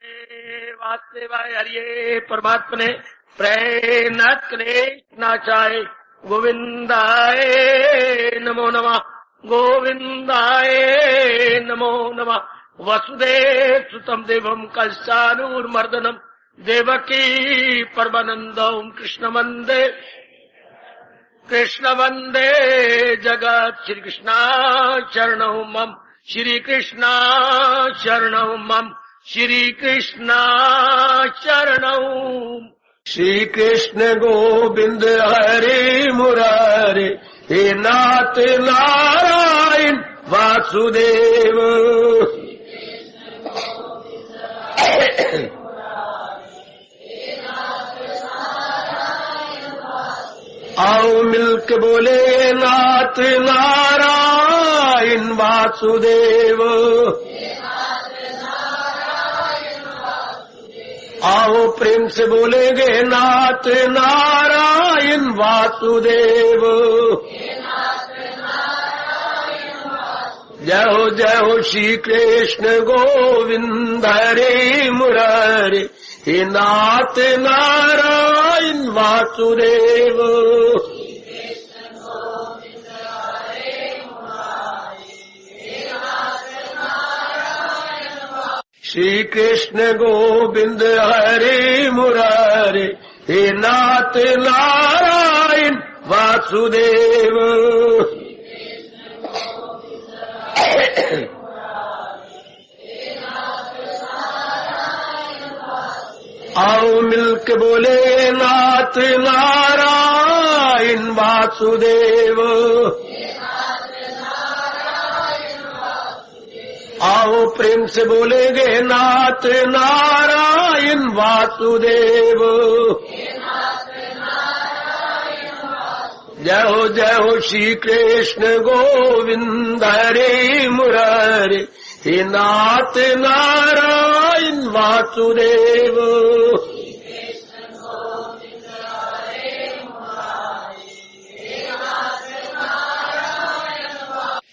वासुदेवाय हरिये परमात्मने प्रेरणात् कृष्णाचार्य गोविंदाय नमो नमः। गोविंदाय नमो नमः। वसुदेव सुतं देवं कंसानुर्मर्दनं देवकी परमानन्दं कृष्ण वंदे जगत। श्री कृष्णा शरणं मम, श्री कृष्णा शरणं मम, श्री कृष्णा शरणं। श्री कृष्ण गोविंद हरे मुरारे, हे नाथ नारायण वासुदेव। आओ मिलके बोले नाथ नारायण वासुदेव। आओ प्रेम से बोलेंगे नाथ नारायण वासुदेव। जय हो श्री कृष्ण गोविंद हरे मुरारे, हे नाथ नारायण वासुदेव। श्री कृष्ण गोविंद हरे मुरारे, हे नाथ नारायण वासुदेव। आओ मिलके बोले नाथ नारायण वासुदेव। आओ प्रेम से बोलेंगे नाथ नारायण वासुदेव। जय हो श्री कृष्ण गोविंद हरे मुरारे, हे नाथ नारायण वासुदेव।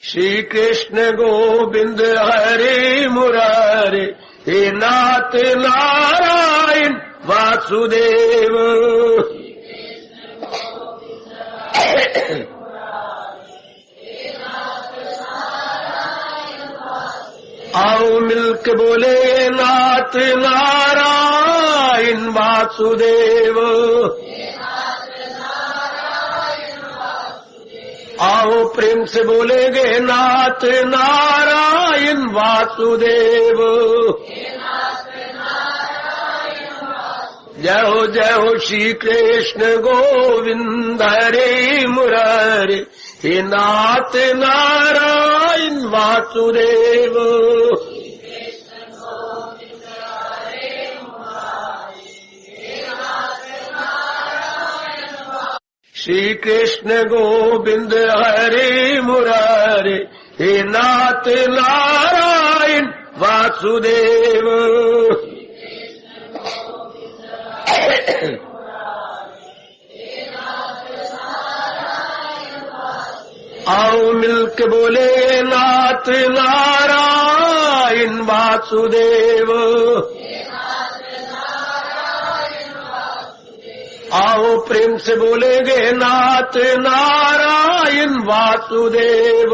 श्री कृष्ण गोविंद हरे मुरारे, हे नाथ नारायण वासुदेव। आओ मिलके बोले नाथ नारायण वासुदेव। आओ प्रेम से बोलेंगे नाथ नारायण वासुदेव। जय हो श्री कृष्ण गोविंद हरे मुरारे, हे नाथ नारायण वासुदेव। श्री कृष्ण गोविंद हरे मुरारे, हे नाथ नारायण वासुदेव। आओ मिलके बोले नाथ नारायण वासुदेव। आओ प्रेम से बोलेंगे नाथ नारायण वासुदेव।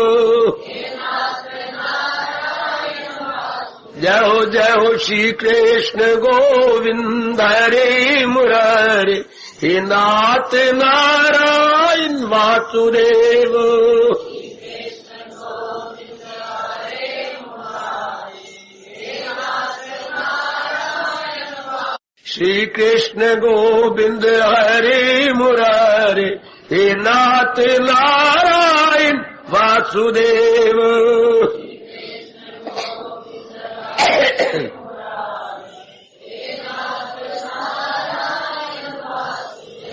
जय हो श्री कृष्ण गोविंद हरे मुरारे, हे नाथ नारायण वासुदेव। श्री कृष्ण गोविंद हरे मुरारे, हे नाथ नारायण वासुदेव।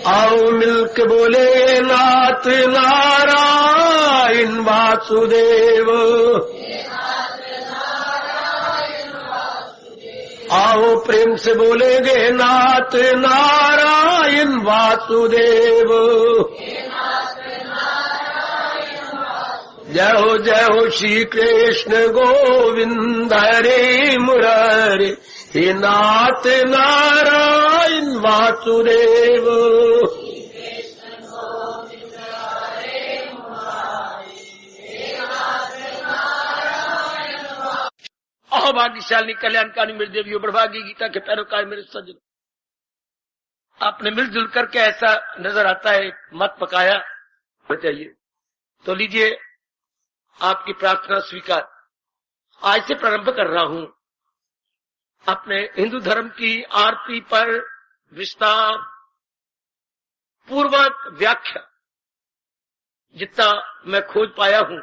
आओ मिलके बोले नाथ नारायण वासुदेव। आओ प्रेम से बोलेंगे नाथ नारायण वासुदेव। जय हो श्री कृष्ण गोविंद हरे मुरारे, हे नाथ नारायण वासुदेव। भाग्यशाली कल्याणकारी मेरे देवियों, बड़भागी गीता के पैरोकार मेरे सज्जन, आपने मिलजुल करके ऐसा नजर आता है मत पकाया बताइए। तो लीजिए आपकी प्रार्थना स्वीकार। आज से प्रारंभ कर रहा हूं अपने हिंदू धर्म की आरती पर विस्तार पूर्वक व्याख्या, जितना मैं खोज पाया हूं,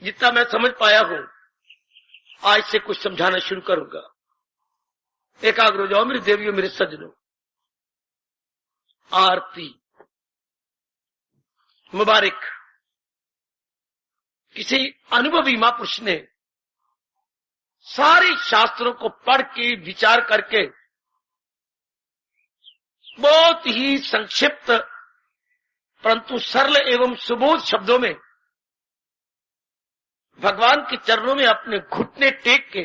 जितना मैं समझ पाया हूं, आज से कुछ समझाना शुरू करूंगा। एकाग्र हो जाओ मेरे देवियों, मेरे सज्जनों। आरती मुबारक। किसी अनुभवी महापुरुष ने सारे शास्त्रों को पढ़ के विचार करके बहुत ही संक्षिप्त परंतु सरल एवं सुबोध शब्दों में भगवान के चरणों में अपने घुटने टेक के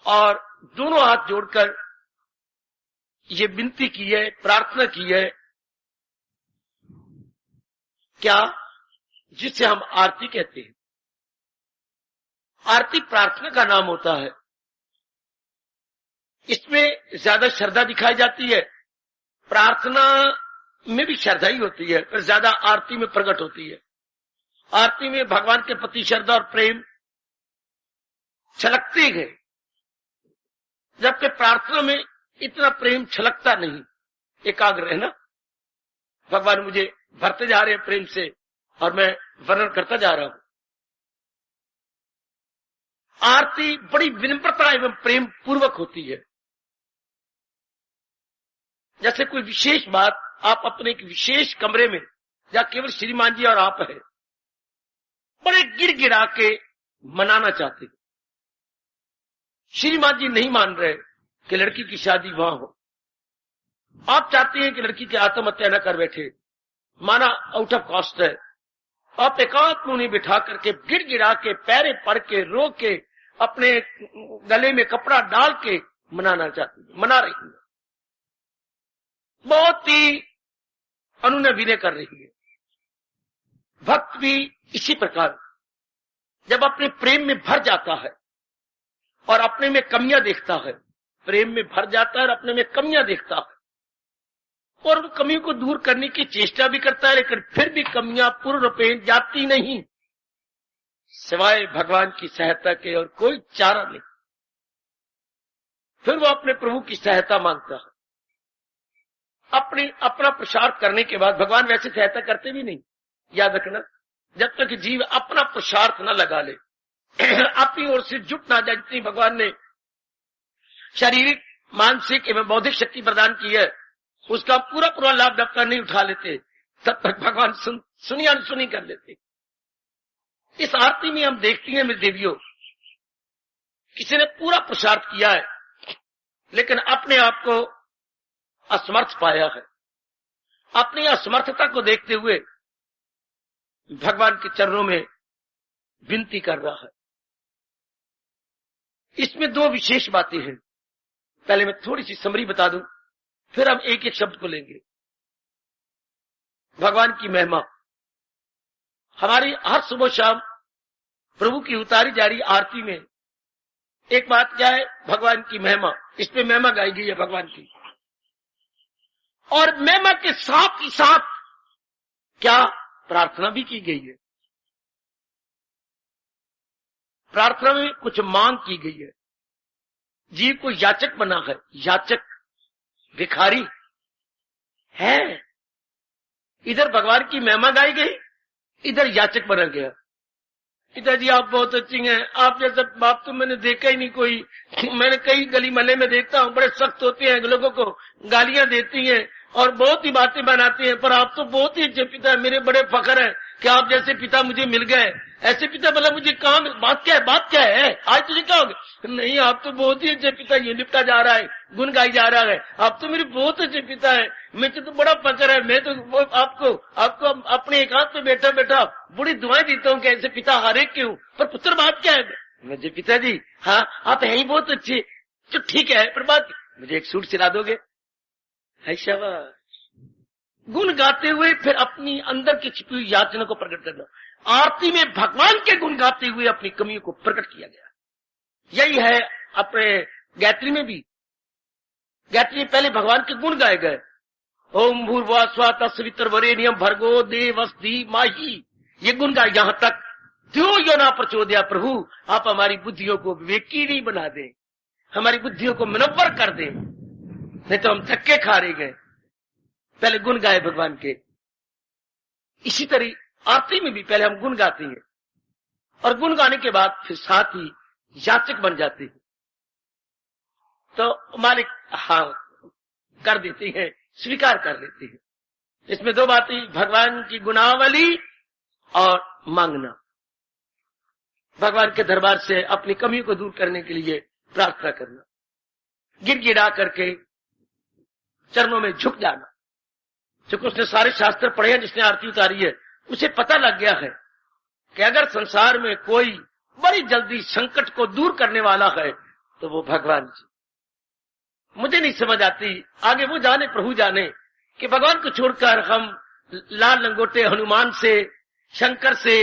और दोनों हाथ जोड़कर ये विनती की है, प्रार्थना की है, क्या, जिसे हम आरती कहते हैं। आरती प्रार्थना का नाम होता है। इसमें ज्यादा श्रद्धा दिखाई जाती है। प्रार्थना में भी श्रद्धा ही होती है, पर ज्यादा आरती में प्रकट होती है। आरती में भगवान के प्रति श्रद्धा और प्रेम छलकते हैं, जबकि प्रार्थना में इतना प्रेम छलकता नहीं। एकाग्र है ना, भगवान मुझे भरते जा रहे हैं प्रेम से और मैं वर्णन करता जा रहा हूं। आरती बड़ी विनम्रता एवं प्रेम पूर्वक होती है। जैसे कोई विशेष बात आप अपने एक विशेष कमरे में या केवल श्रीमान जी और आप है, बड़े गिड़गिड़ा के मनाना चाहते। श्रीमान जी नहीं मान रहे कि लड़की की शादी वहां हो। आप चाहते हैं कि लड़की की आत्महत्या न कर बैठे, माना आउट ऑफ कॉस्ट है। आप एकांत में उन्हें बिठा करके गिड़गिड़ा के पैरे पड़ के रो के अपने गले में कपड़ा डाल के मनाना चाहते हैं, मना रही है। बहुत ही अनुनय विनय कर रही है। भक्त भी इसी प्रकार जब अपने प्रेम में भर जाता है और अपने में कमियां देखता है, प्रेम में भर जाता है और अपने में कमियां देखता है और उन कमियों को दूर करने की चेष्टा भी करता है, लेकिन फिर भी कमियां पूर्ण रूपेण जाती नहीं, सिवाय भगवान की सहायता के और कोई चारा नहीं। फिर वो अपने प्रभु की सहायता मांगता है। अपना प्रसार करने के बाद भगवान वैसे सहायता करते भी नहीं, याद रखना। जब तक जीव अपना पुरुषार्थ न लगा ले, अपनी ओर से जुट ना जाए, जितनी भगवान ने शारीरिक, मानसिक एवं बौद्धिक शक्ति प्रदान की है, उसका पूरा पूरा लाभ जब तक नहीं उठा लेते, तब तक भगवान सुनी अनसुनी कर लेते। इस आरती में हम देखती हैं मेरे देवियों, किसी ने पूरा पुरुषार्थ किया है लेकिन अपने आप को असमर्थ पाया है। अपनी असमर्थता को देखते हुए भगवान के चरणों में विनती कर रहा है। इसमें दो विशेष बातें हैं। पहले मैं थोड़ी सी समरी बता दूं, फिर हम एक एक शब्द को लेंगे। भगवान की महिमा हमारी हर सुबह शाम प्रभु की उतारी जा रही आरती में एक बात क्या है, भगवान की महिमा। इस पे महिमा गाई गई है भगवान की, और महिमा के साथ ही साथ क्या प्रार्थना भी की गई है। प्रार्थना में कुछ मांग की गई है। जीव को याचक बना है, याचक भिखारी है। इधर भगवान की महिमा गाई गई, इधर याचक बना गया। पिताजी आप बहुत अच्छी हैं, आप जैसा बाप तो मैंने देखा ही नहीं कोई। मैंने कई गली महल्ले में देखता हूँ, बड़े सख्त होते हैं, लोगों को गालियां देती हैं और बहुत ही बातें बनाते हैं, पर आप तो बहुत ही अच्छे पिता है। मेरे बड़े फख्र है कि आप जैसे पिता मुझे मिल गए। ऐसे पिता मतलब मुझे कहाँ, बात क्या है आज तुझे क्या हो गया? नहीं, आप तो बहुत ही अच्छे पिता, ये लिपटा जा रहा है, गुण गाई जा रहा है, आप तो मेरे बहुत अच्छे पिता है। मुझे तो बड़ा फख्र है, मैं तो आपको अपने एकांत में बैठा बैठा बड़ी दुआएं देता हूँ कि ऐसे पिता हर एक के हूँ। पर पुत्र बात क्या है? मुझे पिताजी, हाँ आप है ही बहुत अच्छे, जो ठीक है प्रभात, मुझे एक सूट सिला दोगे? है शाबाश। गुण गाते हुए फिर अपनी अंदर की छिपी हुई याचना को प्रकट करना। आरती में भगवान के गुण गाते हुए अपनी कमियों को प्रकट किया गया। यही है अपने गायत्री में भी। गायत्री में पहले भगवान के गुण गाए गए। ओम भूर्भुवः स्वः तत्सवितुर्वरेण्यं भर्गो देवस्य धीमहि, ये गुण गाए यहां तक। त्यो यो न प्रचोदयात्, प्रभु आप हमारी बुद्धियों को विवेकी नहीं बना दें, हमारी बुद्धियों को मुनव्वर कर दें, नहीं तो हम धक्के खा रहे गए। पहले गुण गाए भगवान के। इसी तरह आरती में भी पहले हम गुण गाते हैं और गुण गाने के बाद फिर साथ ही याचक बन जाते हैं। तो मालिक हाँ कर देते हैं, स्वीकार कर लेते हैं। इसमें दो बातें, भगवान की गुणावली और मांगना। भगवान के दरबार से अपनी कमियों को दूर करने के लिए प्रार्थना करना, गिड़गिड़ा करके चरणों में झुक जाना। क्योंकि उसने सारे शास्त्र पढ़े हैं, जिसने आरती उतारी है उसे पता लग गया है कि अगर संसार में कोई बड़ी जल्दी संकट को दूर करने वाला है तो वो भगवान जी। मुझे नहीं समझ आती, आगे वो जाने, प्रभु जाने, कि भगवान को छोड़कर हम लाल लंगोटे हनुमान से, शंकर से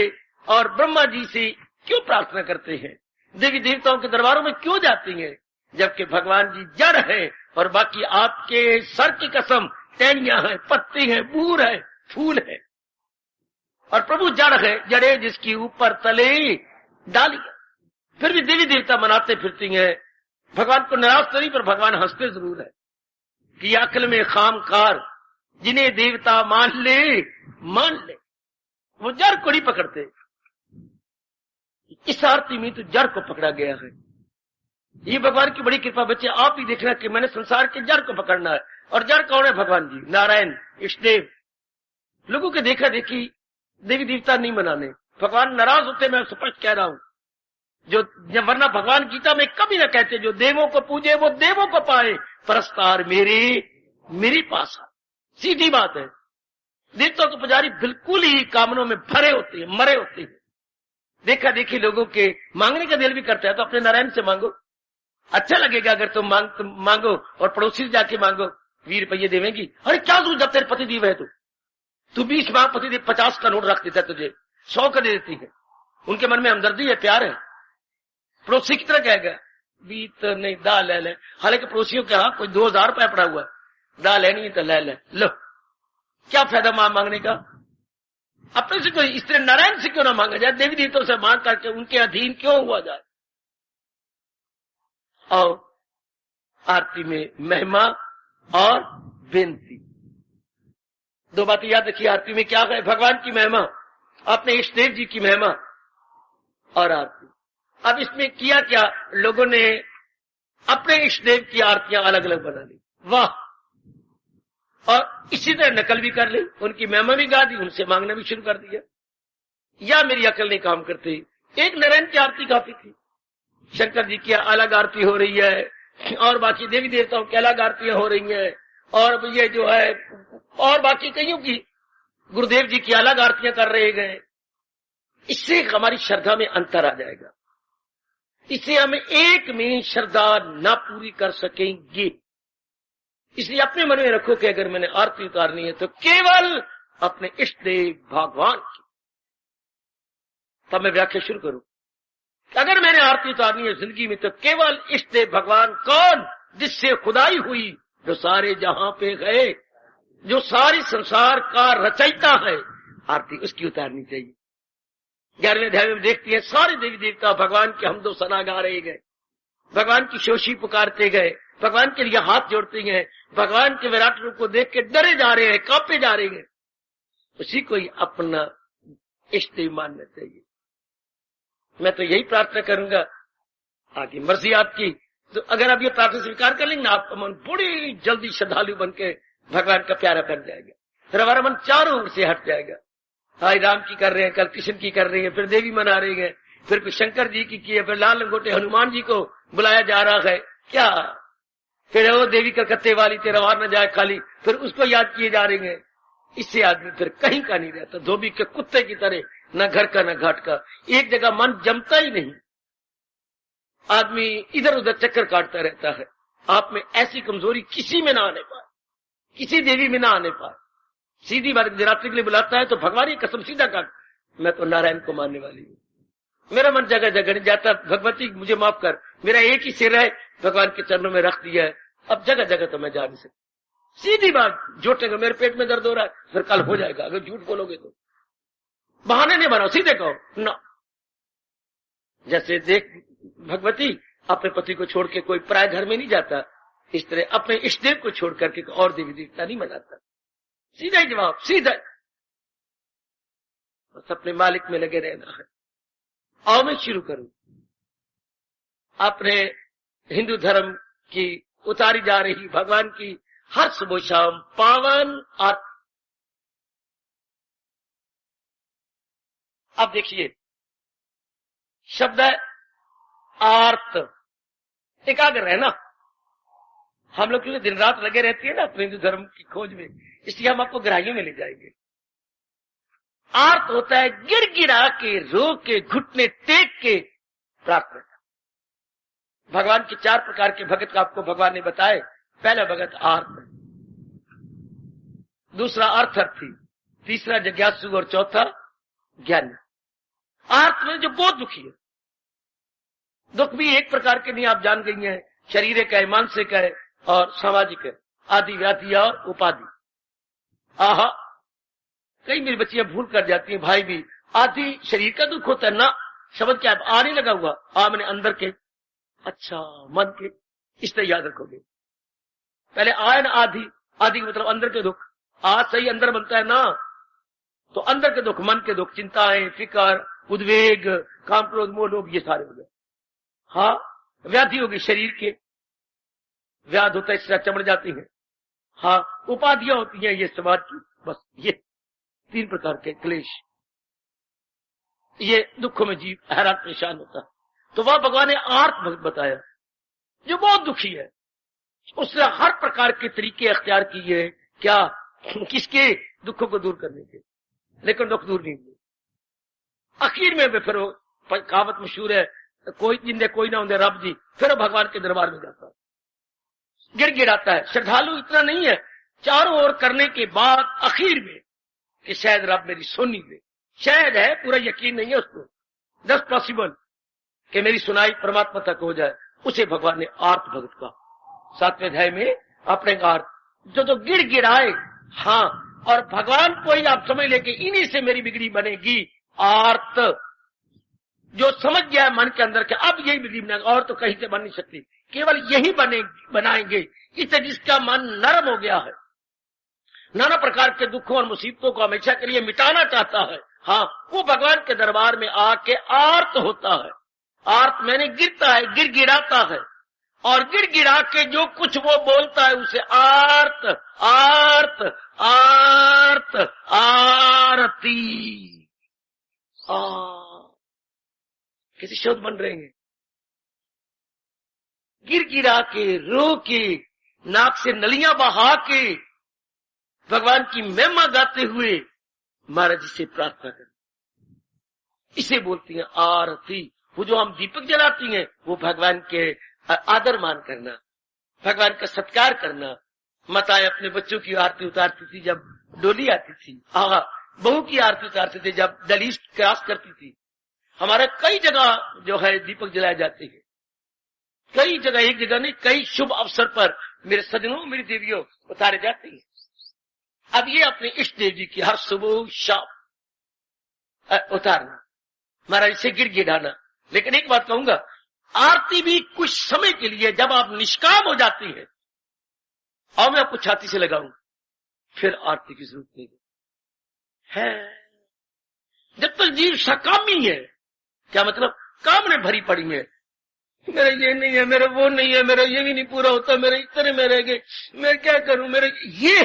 और ब्रह्मा जी से क्यों प्रार्थना करते हैं, देवी देवताओं के दरबारों में क्यों जाती हैं, जबकि भगवान जी जड़ है और बाकी आपके सर की कसम टहनियां हैं, पत्ते हैं, बूर है, फूल है। और प्रभु जड़ है, जड़े जिसकी ऊपर तले डालियां। फिर भी देवी देवता मनाते फिरती हैं। भगवान को नाराज तो नहीं, पर भगवान हंसते जरूर है कि अक्ल में खामकार जिन्हें देवता मान ले मान ले। वो जड़ को नहीं पकड़ते। इस आरती में तो जड़ को पकड़ा गया है। ये भगवान की बड़ी कृपा। बच्चे आप ही देखना कि मैंने संसार के जड़ को पकड़ना है, और जड़ कौन है? भगवान जी, नारायण, इष्टदेव। लोगों के देखा देखी देवी देवता नहीं मनाने, भगवान नाराज होते, मैं स्पष्ट कह रहा हूं। जो वरना भगवान गीता में कभी न कहते जो देवों को पूजे वो देवों को पाए, परस्तार मेरे पास आ। सीधी बात है। देवताओं के पुजारी बिल्कुल ही कामनों में भरे होते हैं, मरे होते हैं। देखा देखी लोगों के मांगने का दिल भी करता है, तो अपने नारायण से मांगो, अच्छा लगेगा। अगर तुम मांगो और पड़ोसी से जाके मांगो, 20 रुपये देवेंगी, अरे क्या तू, जब तेरे पति दीव है तू 20 मांग, पति देव 50 का नोट रख देता है तुझे, 100 का दे देती है। उनके मन में हमदर्दी है, प्यार है। पड़ोसी की तरह कहेगा बीत नहीं दाल ले ले, हालांकि पड़ोसियों के यहाँ कोई 2000 रुपया पड़ा हुआ है, दाल लेनी है तो ले ले लो, क्या फायदा मांगने का। अपने से कोई इस तरह नारायण से क्यों ना मांगा जाए, देवी देवताओं से मांग करके उनके अधीन क्यों हुआ जाए। और आरती में महिमा और बेनती, दो बातें याद रखिए। आरती में क्या है? भगवान की महिमा, अपने इष्टदेव जी की महिमा और आरती। अब इसमें किया क्या, लोगों ने अपने इष्टदेव की आरतियां अलग अलग बना ली, वाह। और इसी तरह नकल भी कर ली, उनकी महिमा भी गा दी, उनसे मांगना भी शुरू कर दिया। या मेरी अकल नहीं काम करती। एक नारायण की आरती गाती थी, शंकर जी की अलग आरती हो रही है, और बाकी देवी देवताओं की अलग आरतियां हो रही हैं, और ये जो है और बाकी कईयों की, गुरुदेव जी की अलग आरतियां कर रहे गए। इससे हमारी श्रद्धा में अंतर आ जाएगा। इससे हम एक में श्रद्धा ना पूरी कर सकेंगे। इसलिए अपने मन में रखो कि अगर मैंने आरती उतारनी है तो केवल अपने इष्ट देव भगवान की। तब मैं व्याख्या शुरू करूं। अगर मैंने आरती उतारनी है जिंदगी में तो केवल इष्ट देव भगवान कौन? जिससे खुदाई हुई, जो सारे जहां पे गए, जो सारी संसार का रचयिता है, आरती उसकी उतारनी चाहिए। 11वें अध्याय में देखती है, सारे देवी देवता भगवान के हमदो सना गा रहे गए, भगवान की शोषी पुकारते गए, भगवान के लिए हाथ जोड़ते गए, भगवान के विराट रूप को देख के डरे जा रहे हैं, कांपे जा रहे हैं। उसी को ही अपना इष्ट देव मानना चाहिए। मैं तो यही प्रार्थना करूंगा, आगे मर्जी आपकी। तो अगर आप ये प्रार्थना स्वीकार कर लेंगे ना, आपका मन बड़ी जल्दी श्रद्धालु बन के भगवान का प्यारा बन जाएगा। फिर हमारा मन चारों ओर से हट जाएगा। हाय राम की कर रहे हैं, कल कृष्ण की कर रहे हैं, फिर देवी मना रहे हैं, फिर शंकर जी की है, फिर लाल लंगोटे हनुमान जी को बुलाया जा रहा है। क्या फिर वो देवी कलकत्ते वाली तेरा वार न जाए खाली, फिर उसको याद किए जा रहे हैं। इससे आदमी फिर कहीं का नहीं रहता, धोबी के कुत्ते की तरह, न घर का न घाट का, एक जगह मन जमता ही नहीं। आदमी इधर उधर चक्कर काटता रहता है। आप में ऐसी कमजोरी किसी में ना आने पाए, किसी देवी में ना आने पाए। सीधी बात, रात्रि के लिए बुलाता है तो भगवान की कसम सीधा काट, मैं तो नारायण को मानने वाली हूँ। मेरा मन जगह जगह नहीं जाता, भगवती मुझे माफ कर, मेरा एक ही सिर है, भगवान के चरणों में रख दिया है, अब जगह जगह तो मैं जा नहीं सकता। सीधी बात, झूठेगा मेरे पेट में दर्द हो रहा है, फिर कल हो जाएगा। अगर झूठ बोलोगे तो बहाने नहीं बनाओ, सीधे कहो ना। जैसे देख भगवती अपने पति को छोड़ के कोई पराये घर में नहीं जाता, इस तरह अपने इष्ट देव को छोड़ करके और देवी देवता नहीं मनाता। सीधा ही जवाब, सीधा। बस अपने मालिक में लगे रहना है। आओ मैं शुरू करूं। अपने हिंदू धर्म की उतारी जा रही भगवान की हर सुबह शाम पावन आरती। अब देखिए शब्द है आर्त, एकाग्र रहना। हम लोग क्योंकि दिन रात लगे रहती है ना अपने हिंदू धर्म की खोज में, इसलिए हम आपको गहराइयों में ले जाएंगे। आर्त होता है गिड़गिड़ा के, रो के, घुटने टेक के प्रार्थना। भगवान के 4 प्रकार के भगत का आपको भगवान ने बताए। पहला भगत आर्त, दूसरा अर्थर्थी, तीसरा जिज्ञासु और चौथा ज्ञानी। आर्त में जो बहुत दुखी है, दुख भी एक प्रकार के नहीं, आप जान गई हैं, शारीरिक है, मानसिक है और सामाजिक है, आदि व्याधि और उपाधि। आहा, कई मेरी बच्चियां भूल कर जाती हैं, भाई भी आदि शरीर का दुख होता है ना, शब्द क्या है, आ नहीं लगा हुआ, आ मैंने अंदर के, अच्छा मन के, इस तरह याद रखोगे। पहले आय ना आदि, आदि मतलब अंदर के दुख, आ सही अंदर बनता है ना, तो अंदर के दुख, मन के दुख, चिंताएं, फिकर, उद्वेग, काम क्रोध मोह लोभ, ये सारे हो गए। हाँ, व्याधि होगी शरीर के, व्याध होता है, इससे चमड़ जाती है। हाँ, उपाधियां होती हैं ये समाज की, बस ये 3 प्रकार के क्लेश, ये दुखों में जीव हैरान परेशान होता है। तो वह भगवान ने आर्त भक्त बताया जो बहुत दुखी है, उसने हर प्रकार के तरीके अख्तियार किए, क्या किसके दुखों को दूर करने के, लेकिन दुख दूर नहीं हुए। आखिर में फिर कहावत मशहूर है, कोई जिंदे कोई ना होंगे रब जी, फिर भगवान के दरबार में जाता है, गिड़गिड़ाता है। श्रद्धालु इतना नहीं है, चारों ओर करने के बाद आखिर में कि शायद रब मेरी सुनी ले, शायद है, पूरा यकीन नहीं है उसको, 10 पॉसिबल कि मेरी सुनाई परमात्मा तक हो जाए, उसे भगवान ने आर्त भगत का 7वें अध्याय में अपने आर्त जो गिड़गिड़ाए। हाँ, और भगवान को ही आप समझ लेके इन्हीं से मेरी बिगड़ी बनेगी। आर्त जो समझ गया है मन के अंदर के अब यही बिगड़ी बनेगा, और तो कहीं से बन नहीं सकती, केवल यही बनाएंगे। इससे जिसका मन नरम हो गया है, नाना प्रकार के दुखों और मुसीबतों को हमेशा के लिए मिटाना चाहता है, हाँ, वो भगवान के दरबार में आके आर्त होता है। आर्त मैंने गिरता है, गिड़गिड़ाता है, और गिड़गिड़ा के जो कुछ वो बोलता है उसे आर्त आर्त आर्त आरती। कैसे शब्द बन रहे हैं, गिड़गिड़ा के, रो के, नाक से नलियां बहा के भगवान की महिमा गाते हुए महाराज जी से प्रार्थना करें। इसे बोलती हैं आरती। वो जो हम दीपक जलाती हैं वो भगवान के आदर मान करना, भगवान का सत्कार करना। माताएं अपने बच्चों की आरती उतारती थी जब डोली आती थी, बहू की आरती उतारते थे जब दलीस क्रॉस करती थी। हमारे कई जगह जो है दीपक जलाए जाते हैं, कई जगह, एक जगह नहीं, कई शुभ अवसर पर मेरे सजनों, मेरी देवियों उतारे जाते हैं। अब ये अपने इष्ट देव जी की हर सुबह शाम उतारना, महाराज से गिड़गिड़ाना। लेकिन एक बात कहूंगा, आरती भी कुछ समय के लिए, जब आप निष्काम हो जाती है, और मैं आपको छाती से लगाऊं, फिर आरती की जरूरत नहीं है। जब तक जीव सकामी है, क्या मतलब, काम में भरी पड़ी है, मेरा ये नहीं है, मेरा वो नहीं है, मेरा ये भी नहीं पूरा होता, मेरे इतने में रह गए, मैं क्या करूं, मेरे ये,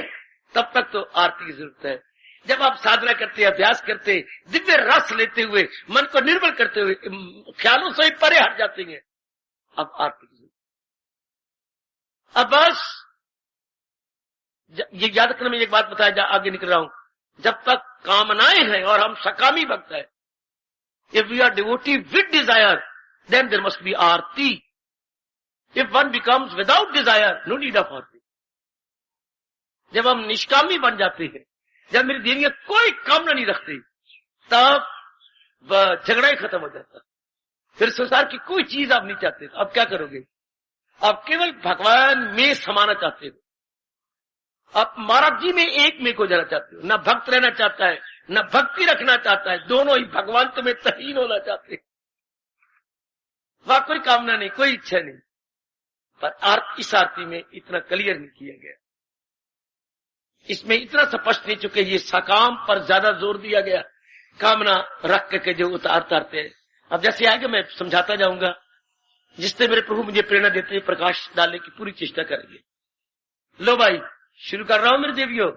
तब तक तो आरती की जरूरत है। जब आप साधना करते, अभ्यास करते, दिव्य रस लेते हुए, मन को निर्मल करते हुए, ख्यालों से परे हट जाते हैं, अब आरती की जरूरत। अब बस ये याद रखने में एक बात बताया, आगे निकल रहा हूं, जब तक कामनाएं हैं और हम सकामी भक्त है, if we are devotee with desire, then there must be aarti. If one becomes without desire, no need of aarti. जब हम निष्कामी बन जाते हैं, जब मेरी देवियां कोई कामना नहीं रखती, तब वह झगड़ा ही खत्म हो जाता. फिर संसार की कोई चीज आप नहीं चाहते. अब क्या करोगे? आप केवल भगवान में समाना चाहते हो. आप महाराज जी में एक में को जाना चाहते हो. न भक्त रहना चाहता है, न भक्ति रखना चाहता है. दोनों ही भगवान तुम्हें तहीन होना चाहते हैं. वहां कोई कामना नहीं, कोई इच्छा नहीं. पर इस आरती में इतना क्लियर नहीं किया गया. इसमें इतना स्पष्ट नहीं चुके. ये सकाम पर ज्यादा जोर दिया गया, कामना रख करके जो उतारते हैं. अब जैसे आगे मैं समझाता जाऊंगा, जिससे मेरे प्रभु मुझे प्रेरणा देते हैं, प्रकाश डालने की पूरी चेष्टा करेंगे. लो भाई, शुरू कर रहा हूं मेरे देवियों.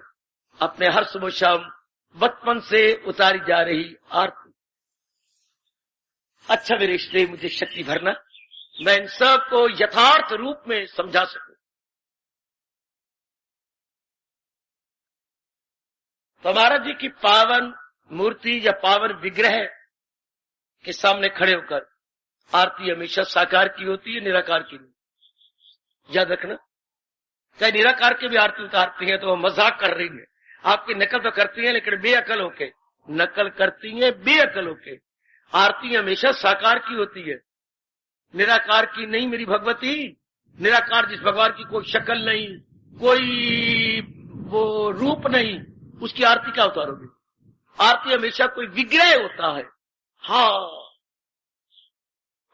अपने हर सुबह शाम बचपन से उतारी जा रही आरती. अच्छा मेरे इसलिए मुझे शक्ति भरना, मैं इन सब को यथार्थ रूप में समझा सकूं. तो महाराज जी की पावन मूर्ति या पावन विग्रह के सामने खड़े होकर आरती हमेशा साकार की होती है, निराकार की नहीं. याद रखना, चाहे निराकार के भी आरती उतारती है तो वो मजाक कर रही है. आपकी नकल तो करती है, लेकिन बेअकल होके नकल करती है, बेअकल होके. आरती हमेशा साकार की होती है, निराकार की नहीं. मेरी भगवती, निराकार जिस भगवान की कोई शक्ल नहीं, कोई वो रूप नहीं, उसकी आरती क्या उतारोगे? आरती हमेशा कोई विग्रह होता है. हाँ,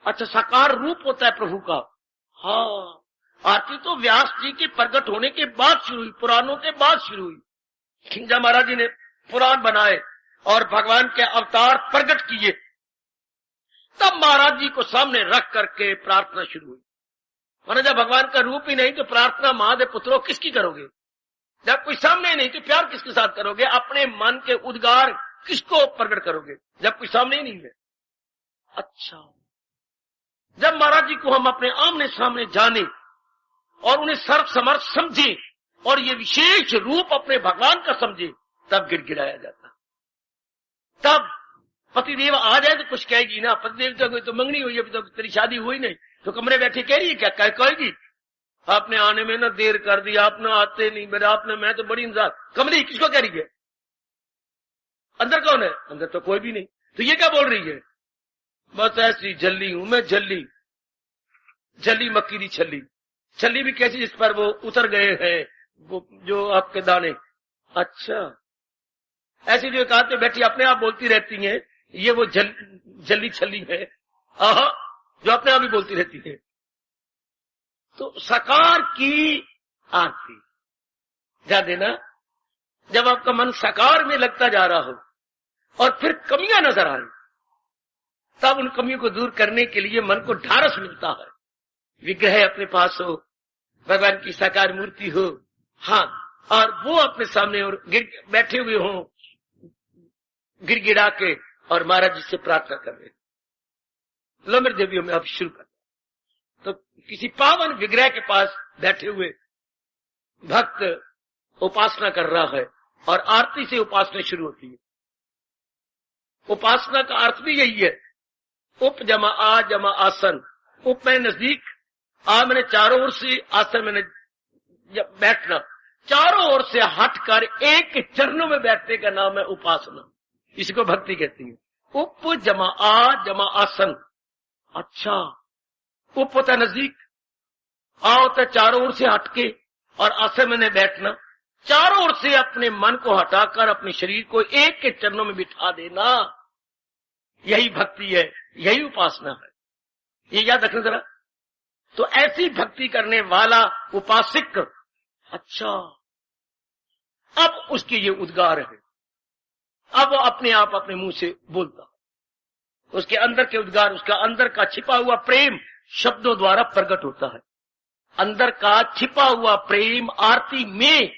अच्छा, साकार रूप होता है प्रभु का. हाँ, आरती तो व्यास जी के प्रकट होने के बाद शुरू हुई, पुराणों के बाद शुरू हुई. खिंजा महाराज जी ने पुराण बनाए और भगवान के अवतार प्रकट किए, तब महाराज जी को सामने रख करके प्रार्थना शुरू हुई. वरना जब भगवान का रूप ही नहीं तो प्रार्थना महादेव पुत्रों किसकी करोगे? जब कोई सामने नहीं तो प्यार किसके साथ करोगे? अपने मन के उद्गार किसको प्रकट करोगे जब कोई सामने ही नहीं है? अच्छा, जब महाराज जी को हम अपने आमने सामने जाने और उन्हें सर्व समर्थ समझे और ये विशेष रूप अपने भगवान का समझे, तब गिड़गिड़ाया जाता. तब पतिदेव आ जाए तो कुछ कहेगी ना. पतिदेव तो मंगनी हुई, अभी तो तेरी शादी हुई नहीं, तो कमरे बैठे कह रही है क्या? कहेगी आपने आने में ना देर कर दी, आप ना आते नहीं, मेरा आपने, मैं तो बड़ी इंतजार. कमली किसको कह रही है? अंदर कौन है? अंदर तो कोई भी नहीं. तो ये क्या बोल रही है? बस ऐसी जल्ली हूं मैं, जल्ली मक्की दी छल्ली. छल्ली भी कैसी? जिस पर वो उतर गए हैं वो जो आपके दाने. अच्छा, ऐसी जो एकांत में बैठी अपने आप बोलती रहती हैं, ये वो जल्ली छल्ली है. आहा, जो अपने आप ही बोलती रहती है. तो साकार की आरती ध्यान देना. जब आपका मन साकार में लगता जा रहा हो और फिर कमियां नजर आ रही, तब उन कमियों को दूर करने के लिए मन को ढारस मिलता है. विग्रह अपने पास हो, भगवान की साकार मूर्ति हो, हाँ, और वो अपने सामने और बैठे हुए हों गिड़गिड़ा के और महाराज जी से प्रार्थना कर रहे. लो मेरे देवियों में अब शुरू कर. तो किसी पावन विग्रह के पास बैठे हुए भक्त उपासना कर रहा है और आरती से उपासना शुरू होती है. उपासना का अर्थ भी यही है. उप जमा आ जमा आसन. उप में नजदीक, आ मैंने चारों ओर से, आसन मैंने बैठना. चारों ओर से हटकर एक चरणों में बैठने का नाम है उपासना. इसको भक्ति कहती है. उप जमा आ जमा आसन. अच्छा, उप होता नजदीक, आ होता चारों ओर से हटके, और आसन मैंने बैठना. चारों ओर से अपने मन को हटाकर अपने शरीर को एक के चरणों में बिठा देना, यही भक्ति है, यही उपासना है. ये याद रखना जरा. तो ऐसी भक्ति करने वाला उपासक, अच्छा, अब उसके ये उद्गार है. अब वो अपने आप अपने मुंह से बोलता. उसके अंदर के उद्गार, उसका अंदर का छिपा हुआ प्रेम शब्दों द्वारा प्रकट होता है. अंदर का छिपा हुआ प्रेम आरती में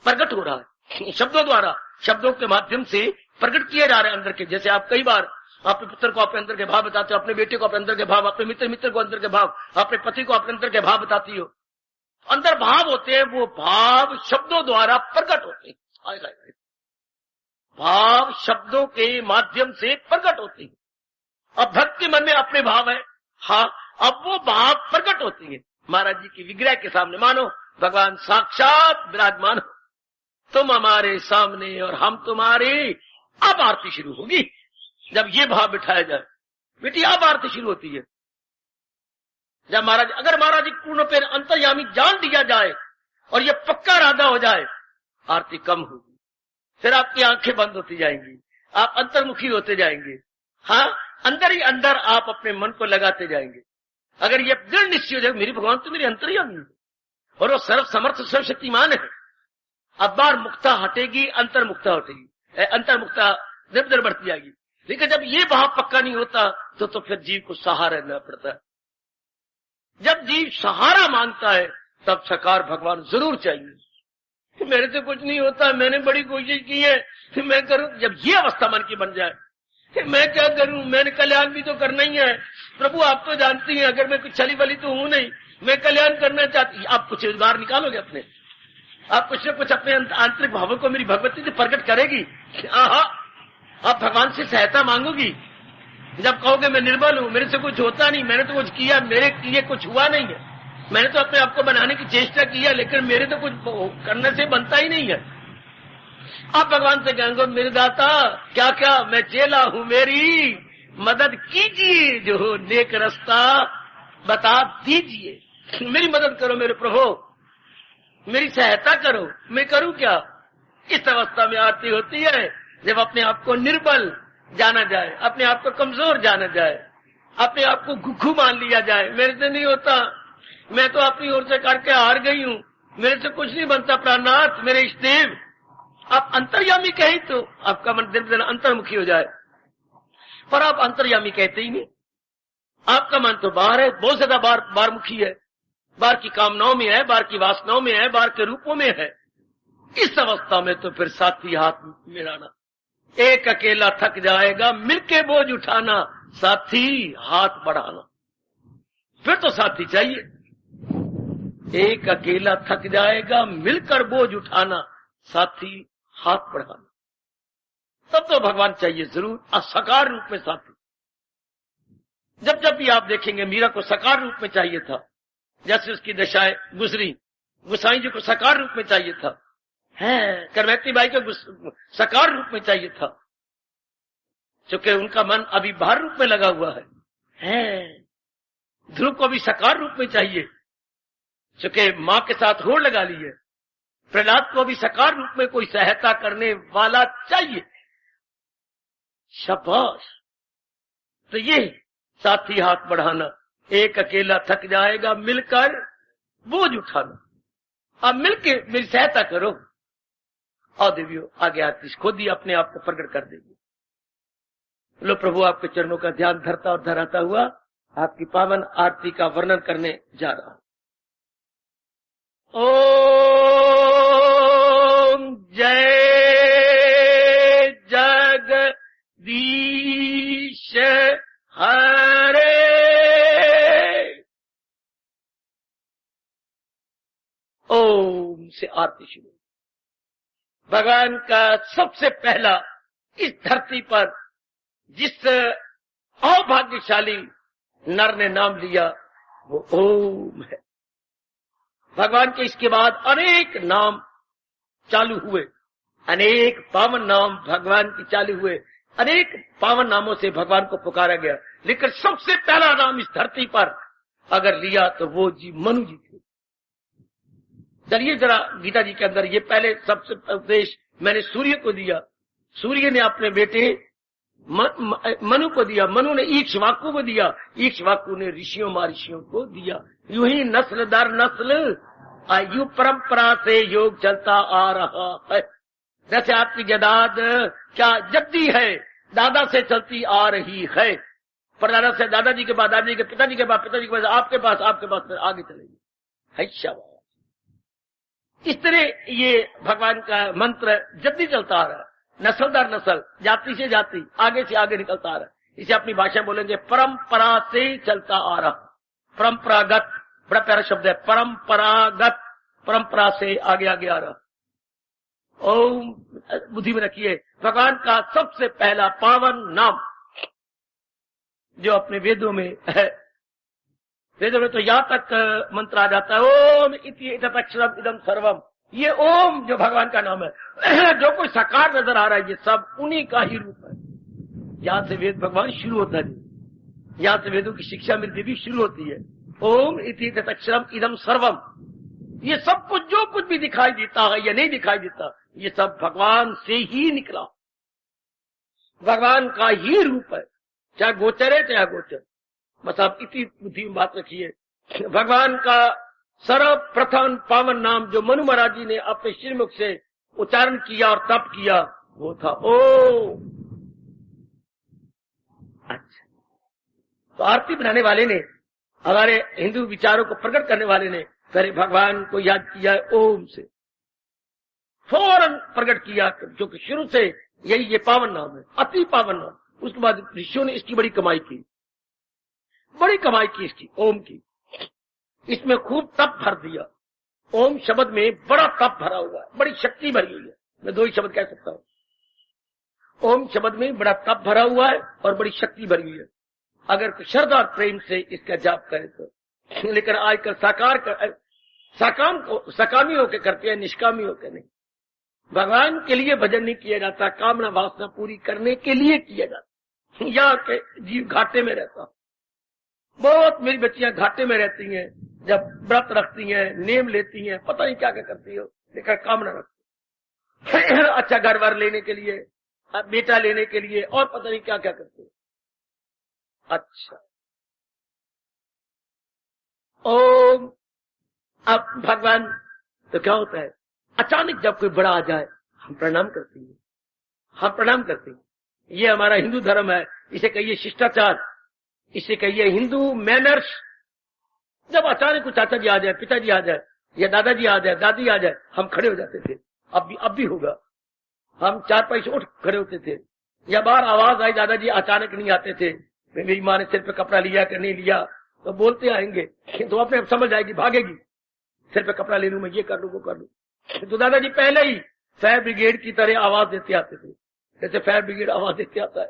प्रकट हो रहा है. शब्दों द्वारा, शब्दों के माध्यम से प्रकट किए जा रहे हैं अंदर के. जैसे आप कई बार अपने पुत्र को अपने अंदर के भाव बताते हो, अपने बेटे को अपने अंदर के भाव, अपने मित्र को अंदर के भाव, अपने पति को अपने अंदर के भाव बताती हो. अंदर भाव होते हैं, वो भाव शब्दों द्वारा प्रकट होते हैं. भाव शब्दों के माध्यम से प्रकट होते हैं. अब भक्त के मन में अपने भाव है, हाँ, अब वो भाव प्रकट होती है महाराज जी की विग्रह के सामने। मानो भगवान साक्षात विराजमान हो, तुम हमारे सामने और हम तुम्हारे। अब आरती शुरू होगी जब ये भाव बिठाया जाए। बेटी अब आरती शुरू होती है जब महाराज, अगर महाराज जी पूर्ण पे अंतर्यामी जान दिया जाए और ये पक्का इरादा हो जाए, आरती कम होगी, फिर आपकी आंखें बंद होती जाएंगी, आप अंतर्मुखी होते जाएंगे। हाँ, अंदर ही अंदर आप अपने मन को लगाते जाएंगे। अगर ये दृढ़ निश्चय हो जाए मेरी भगवान तो मेरे अंतर्यामी है और वो सर्व समर्थ सर्वशक्तिमान है। अब बार मुक्ता हटेगी, अंतर्मुक्ता हटेगी, अंतर्मुक्ता निरंतर बढ़ती जाएगी। लेकिन जब ये भाव पक्का नहीं होता तो फिर जीव को सहारा लेना पड़ता है। जब जीव सहारा मांगता है तब साकार भगवान जरूर चाहिए। मेरे से कुछ नहीं होता, मैंने बड़ी कोशिश की है, फिर मैं करूं। जब ये अवस्था मन की बन जाए कि मैं क्या करूं, मैंने कल्याण भी तो करना ही है। प्रभु आप तो जानती हैं, अगर मैं कुछ छली वाली तो हूं नहीं, मैं कल्याण करना चाहती। आप कुछ बाहर निकालोगे अपने, आप कुछ न कुछ अपने आंतरिक भावों को मेरी भगवती से प्रकट करेगी। आप भगवान से सहायता मांगोगी। जब कहोगे मैं निर्बल हूं, मेरे से कुछ होता नहीं, मैंने तो कुछ किया, मेरे लिए कुछ हुआ नहीं है, मैंने तो अपने आप को बनाने की चेष्टा की है, लेकिन मेरे तो कुछ करने से बनता ही नहीं है। आप भगवान से कहेंगे मेरे दाता क्या क्या मैं चेला हूं, मेरी मदद कीजिए, जो नेक रास्ता बता दीजिए। मेरी मदद करो मेरे प्रभु, मेरी सहायता करो, मैं करूं क्या। इस अवस्था में आरती होती है जब अपने आप को निर्बल जाना जाए, अपने आप को कमजोर जाना जाए, अपने आप को घुघू मान लिया जाए। मेरे से नहीं होता, मैं तो अपनी ओर से करके हार गई हूं, मेरे से कुछ नहीं बनता। प्राणनाथ मेरे इष्टदेव, आप अंतर्यामी कहे तो आपका मन दिन दिन अंतर्मुखी हो जाए, पर आप अंतर्यामी कहते ही नहीं। आपका मन तो बाहर है, बहुत ज्यादा बाहर मुखी है, बाहर की कामनाओं में है, बाहर की वासनाओं में है, बाहर के रूपों में है। इस अवस्था में तो फिर साथी हाथ मिलाना, एक अकेला थक जाएगा मिलके बोझ उठाना, साथी हाथ बढ़ाना। फिर तो साथी चाहिए। एक अकेला थक जाएगा मिलकर बोझ उठाना, साथी हाथ बढ़ाना। तब तो भगवान चाहिए जरूर, साकार रूप में साथी। जब जब भी आप देखेंगे मीरा को साकार रूप में चाहिए था, जैसे उसकी दशाएं गुजरी, गुसाई जी को साकार रूप में चाहिए था, है करवैती बाई को साकार रूप में चाहिए था, क्योंकि उनका मन अभी बाहर रूप में लगा हुआ है। ध्रुव को भी साकार रूप में चाहिए, क्योंकि मां के साथ होड़ लगा ली है। प्रहलाद को भी साकार रूप में कोई सहायता करने वाला चाहिए। शाबाश। तो ये साथी हाथ बढ़ाना, एक अकेला थक जाएगा मिलकर बोझ उठाना। अब मिलके मेरी सहायता करो। और देवियों आगे आती खुद ही अपने आप को प्रकट कर देगी। लो प्रभु आपके चरणों का ध्यान धरता और धराता हुआ आपकी पावन आरती का वर्णन करने जा रहा हूं। ओम जय जगदीश हरे। ओम से आरती शुरू। भगवान का सबसे पहला इस धरती पर जिस अभाग्यशाली नर ने नाम लिया वो ओम है। भगवान के इसके बाद अनेक नाम चालू हुए, अनेक पावन नाम भगवान की चालू हुए, अनेक पावन नामों से भगवान को पुकारा गया, लेकिन सबसे पहला नाम इस धरती पर अगर लिया तो वो जी मनु जी थे। चलिए जरा गीता जी के अंदर ये पहले सबसे उपदेश मैंने सूर्य को दिया, सूर्य ने अपने बेटे मनु को दिया, मनु ने ईक्ष्वाकु को दिया, ईक्ष्वाकु ने ऋषियों महर्षियों को दिया। यूं ही नस्ल दर नस्ल आयु परंपरा से योग चलता आ रहा है। जैसे आपकी जदाद क्या जद्दी है, दादा से चलती आ रही है, परदादा से दादाजी के बाद दादाजी के पिताजी के बाद पिताजी के बाद आपके पास फिर आगे चलेगी। है शाबाश। इस तरह ये भगवान का मंत्र जद्दी चलता आ रहा है, नस्ल दर नस्ल, जाति से जाति, आगे से आगे निकलता आ रहा है। इसे अपनी भाषा बोलेंगे परंपरा से चलता आ रहा। परंपरागत बड़ा प्यारा शब्द है, परंपरागत, परंपरा से आगे आगे आ रहा। ओम बुद्धि में रखिए, भगवान का सबसे पहला पावन नाम जो अपने वेदों में है वेदों में तो यहां तक मंत्र आ जाता है, ओम इति तदक्षरम इदम सर्वम। ये ओम जो भगवान का नाम है, जो कोई साकार नजर आ रहा है, ये सब उन्हीं का ही रूप है। यहां से वेद भगवान शुरू होता है, यहां से वेदों की शिक्षा मिलती भी शुरू होती है। ओम इति तदक्षरम इदम सर्वम। ये सब कुछ जो कुछ भी दिखाई देता है या नहीं दिखाई देता, ये सब भगवान से ही निकला, भगवान का ही रूप है, चाहे गोचर है चाहे अगोचर। बस आप इतनी बुद्धि में बात रखिए। भगवान का सर्वप्रथम पावन नाम जो मनु महाराज जी ने अपने श्रीमुख से उच्चारण किया और तप किया, वो था ओम। अच्छा, तो आरती बनाने वाले ने, हमारे हिंदू विचारों को प्रकट करने वाले ने पहले भगवान को याद किया ओम से, फौरन प्रकट किया, जो कि शुरू से यही ये पावन नाम है, अति पावन नाम। उसके बाद ऋषियों ने इसकी बड़ी कमाई की, बड़ी कमाई की इसकी ओम की। इसमें खूब तप भर दिया। ओम शब्द में बड़ा तप भरा हुआ है, बड़ी शक्ति भरी हुई है। मैं दो ही शब्द कह सकता हूं। ओम शब्द में बड़ा तप भरा हुआ है और बड़ी शक्ति भरी हुई है। अगर श्रद्धा और प्रेम से इसका जाप करें तो। लेकिन आजकल सकामी होकर करते हैं, निष्कामी होकर नहीं। भगवान के लिए भजन नहीं किया जाता, कामना वासना पूरी करने के लिए किया जाता। यहाँ के जीव घाटे में रहता, बहुत मेरी बच्चियां घाटे में रहती हैं, जब व्रत रखती हैं, नेम लेती हैं, पता नहीं क्या क्या करती हो, लेकर कामना रखती। अच्छा घर बार लेने के लिए, बेटा लेने के लिए, और पता नहीं क्या क्या करती हो। अच्छा, ओम। अब भगवान तो क्या होता है, अचानक जब कोई बड़ा आ जाए हम प्रणाम करते हैं, हम प्रणाम करते हैं। ये हमारा हिंदू धर्म है, इसे कहिए शिष्टाचार, इसे कहिए हिंदू मैनर्स। जब अचानक कुछ चाचा जी आ जाए, पिताजी आ जाए, या दादाजी आ जाए, दादी आ जाए, हम खड़े हो जाते थे। अब भी होगा, हम चार पैसे उठ खड़े होते थे। या बाहर आवाज आई, दादाजी अचानक नहीं आते थे। मेरी माँ ने सिर पे कपड़ा लिया कि नहीं लिया, तो बोलते आएंगे, तो अपने आप समझ आएगी, भागेगी, सिर पे कपड़ा ले लूं, मैं ये कर लूं, वो कर लूं। तो दादाजी पहले ही फायर ब्रिगेड की तरह आवाज देते आते थे, जैसे फायर ब्रिगेड आवाज देते आता है।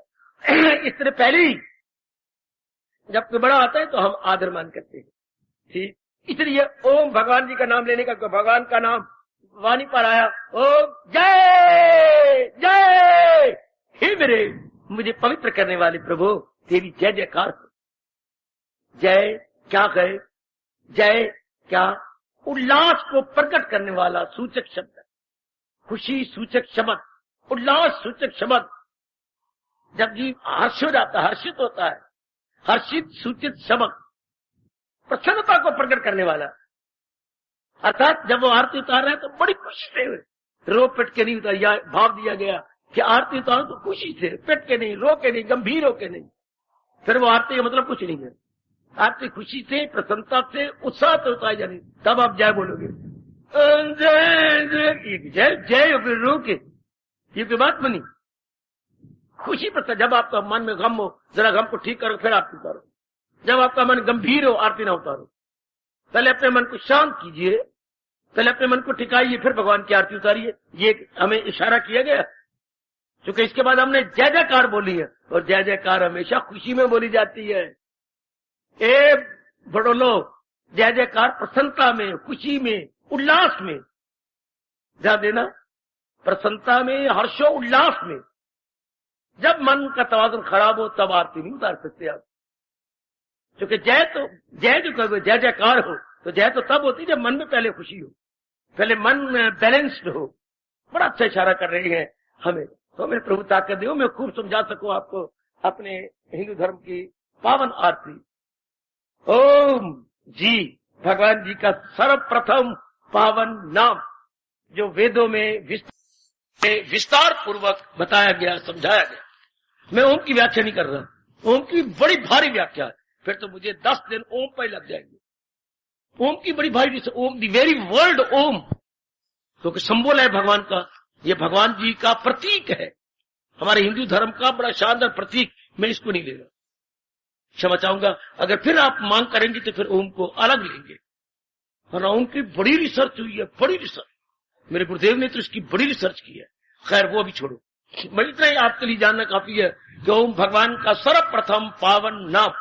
इस तरह पहले ही जब कोई बड़ा आता है तो हम आदर मान करते हैं, ठीक। इसलिए ओम भगवान जी का नाम लेने का, भगवान का नाम वाणी पर आया, ओम जय जय। हे मेरे मुझे पवित्र करने वाले प्रभु, तेरी जय जयकार हो। जय क्या कहे, जय क्या, उल्लास को प्रकट करने वाला सूचक शब्द है, खुशी सूचक शब्द, उल्लास सूचक शब्द। जब जीव हर्ष हो जाता है, हर्षित होता है, हर्षित सूचित शब्द, प्रसन्नता को प्रकट करने वाला। अर्थात जब वो आरती उतार रहे हैं तो बड़ी खुशी से, रो पिट के नहीं उतार, भाव दिया गया कि आरती उतारो तो खुशी से, पिट के नहीं, रो के नहीं, गंभीर होके नहीं। फिर वो आरती का मतलब कुछ नहीं है। आरती खुशी से, प्रसन्नता से, उत्साह से उतारी जानी, तब आप जय बोलोगे। जय जय रो के, ये कोई बात बनी। खुशी प्रसन्न, जब आपका मन में गम हो, जरा गम को ठीक करो, फिर आरती उतारो। जब आपका मन गंभीर हो, आरती ना उतारो। पहले अपने मन को शांत कीजिए, पहले अपने मन को ठिकाइए, फिर भगवान की आरती उतारिए। ये हमें इशारा किया गया, क्योंकि इसके बाद हमने जय जयकार बोली है, और जय जयकार हमेशा खुशी में बोली जाती है। ए बड़ोलो, जय जयकार प्रसन्नता में, खुशी में, उल्लास में। ध्यान देना, प्रसन्नता में, हर्षो उल्लास में। जब मन का तवाज़ुन खराब हो तब आरती नहीं उतार सकते आप, क्योंकि जय जो कहोगे, जय जयकार हो, तो जय तो तब होती जब मन में पहले खुशी हो, पहले मन बैलेंस्ड हो। बड़ा अच्छा इशारा कर रहे हैं हमें, तो मेरे प्रभु ताकत दो, मैं खूब समझा सकूं आपको अपने हिंदू धर्म की पावन आरती। ओम जी, भगवान जी का सर्वप्रथम पावन नाम, जो वेदों में विस्तार पूर्वक बताया गया, समझाया गया। मैं ओम की व्याख्या नहीं कर रहा, ओम की बड़ी भारी व्याख्या है, फिर तो मुझे 10 दिन ओम पर लग जाएंगे। ओम की बड़ी भारी, ओम दी वेरी वर्ल्ड ओम, क्योंकि संबोल है भगवान का, ये भगवान जी का प्रतीक है, हमारे हिंदू धर्म का बड़ा शानदार प्रतीक। मैं इसको नहीं ले रहा, क्षमा चाहूंगा। अगर फिर आप मांग करेंगे तो फिर ओम को अलग लेंगे, और ओम की बड़ी रिसर्च हुई है, बड़ी रिसर्च। मेरे गुरुदेव ने तो इसकी बड़ी रिसर्च की है। खैर वो अभी छोड़ो, मैं इतना ही आपके लिए जानना काफी है कि ओम भगवान का सर्वप्रथम पावन नाम,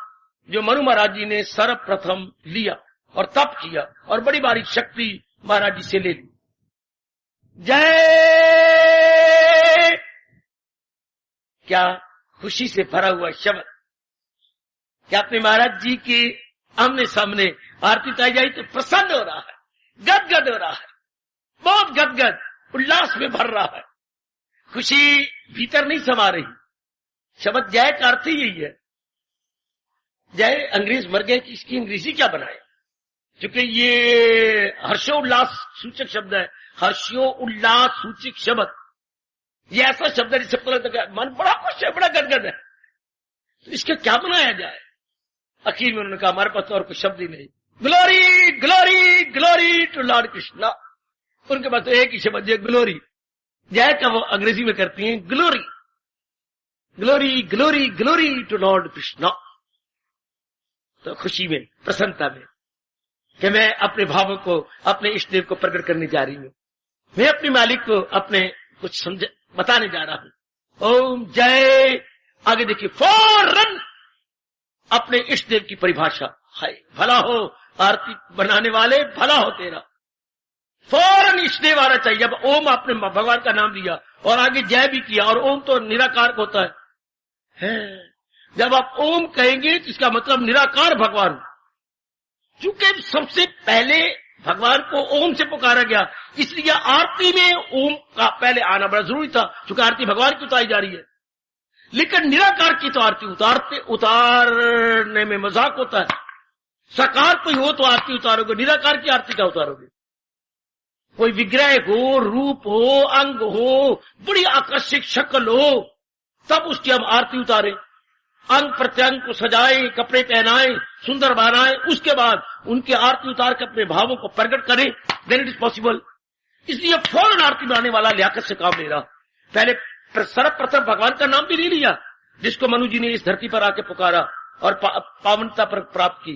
जो मनु महाराज जी ने सर्वप्रथम लिया और तप किया और बड़ी बारी शक्ति महाराज जी से ले ली। जय, क्या खुशी से भरा हुआ शब्द, क्या अपने महाराज जी के आमने सामने आरती उतारी जाए तो प्रसन्न हो रहा है, गदगद हो रहा है, बहुत गदगद उल्लास में भर रहा है। खुशी भीतर नहीं समा रही। शब्द जय का अर्थ ही यही है। जय अंग्रेज मर गए कि इसकी अंग्रेजी क्या बनाए, क्योंकि ये हर्षोल्लास सूचक शब्द है, हर्षोल्लास सूचक शब्द। ये ऐसा शब्द है जिससे पता लगता है मन बड़ा खुश है, बड़ा गदगद है, तो इसका क्या बनाया जाए। आखिर में उन्होंने कहा हमारे पास तो और कोई शब्द ही नहीं। Glory glory glory to lord Krishna. उनके पास तो एक ही शब्द है, ग्लोरी। जय का वो अंग्रेजी में करती हैं glory, glory glory glory to lord Krishna. तो खुशी में, प्रसन्नता में कि मैं अपने भावों को, अपने इष्ट देव को प्रकट करने जा रही हूं, मैं अपने मालिक को अपने कुछ समझ बताने जा रहा हूं। ओम जय। आगे देखिए, फौरन अपने इष्ट देव की परिभाषा है, भला हो आरती बनाने वाले, भला हो तेरा। फौरन इष्ट देव आना चाहिए। अब ओम आपने भगवान का नाम लिया और आगे जय भी किया, और ओम तो निराकार होता है। जब आप ओम कहेंगे तो इसका मतलब निराकार भगवान, चूंकि सबसे पहले भगवान को ओम से पुकारा गया, इसलिए आरती में ओम का पहले आना बड़ा जरूरी था, क्योंकि आरती भगवान की उतारी जा रही है। लेकिन निराकार की तो आरती उतारने में मजाक होता है। साकार कोई हो तो आरती उतारोगे, निराकार की आरती क्या उतारोगे। कोई विग्रह हो, रूप हो, अंग हो, बड़ी आकर्षक शक्ल हो, तब उसकी हम आरती उतारें, अंग प्रत्यंग को सजाएं, कपड़े पहनाएं, सुंदर बनाएं, उसके बाद उनकी आरती उतार कर अपने भावों को प्रकट करें, देन इट इज पॉसिबल। इसलिए फौरन आरती बनाने वाला लियाकत से काम ले रहा। पहले सर्वप्रथम भगवान का नाम भी नहीं लिया, जिसको मनु जी ने इस धरती पर आके पुकारा और पावनता पर प्राप्त की,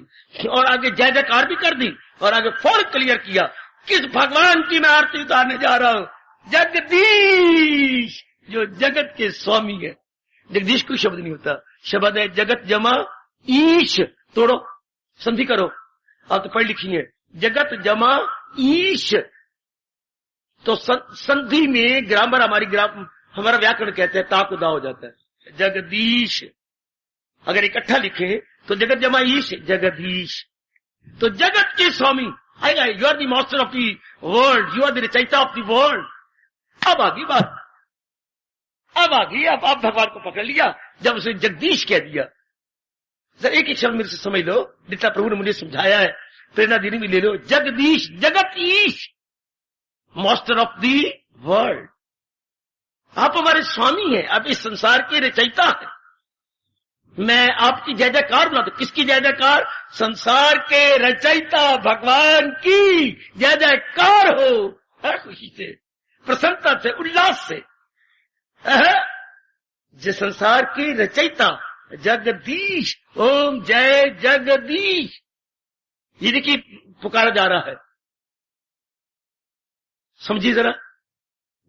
और आगे जय जयकार भी कर दी, और आगे फौरन क्लियर किया किस भगवान की मैं आरती उतारने जा रहा हूं। जगदीश, जो जगत के स्वामी है। जगदीश कोई शब्द नहीं होता, शब्द है जगत जमा ईश। तोड़ो, संधि करो, आप तो पढ़ लिखी है, जगत जमा ईश। तो संधि में ग्रामर हमारा व्याकरण कहते हैं ताक उदा हो जाता है। जगदीश अगर इकट्ठा लिखे तो जगत जमा ईश, जगदीश। तो जगत के स्वामी, you are the master of the world, you are the रचयिता ऑफ द वर्ल्ड। अब आगे बात, अब आगे अब आप भगवान को पकड़ लिया जब उसे जगदीश कह दिया। सर एक एक शब्द मेरे से समझ लो, जितना प्रभु ने मुझे समझाया है, प्रेरणा देनी भी ले लो। जगदीश, जगत ईश, मास्टर ऑफ द वर्ल्ड। आप हमारे स्वामी हैं, आप इस संसार के रचयिता हैं। मैं आपकी जय जयकार बुलाता हूं। किसकी जय जयकार? संसार के रचयिता भगवान की जय जयकार हो, हर खुशी से, प्रसन्नता से, उल्लास से। जो संसार के रचयिता जगदीश, ओम जय जगदीश, ये देखिए पुकारा जा रहा है। समझिए जरा,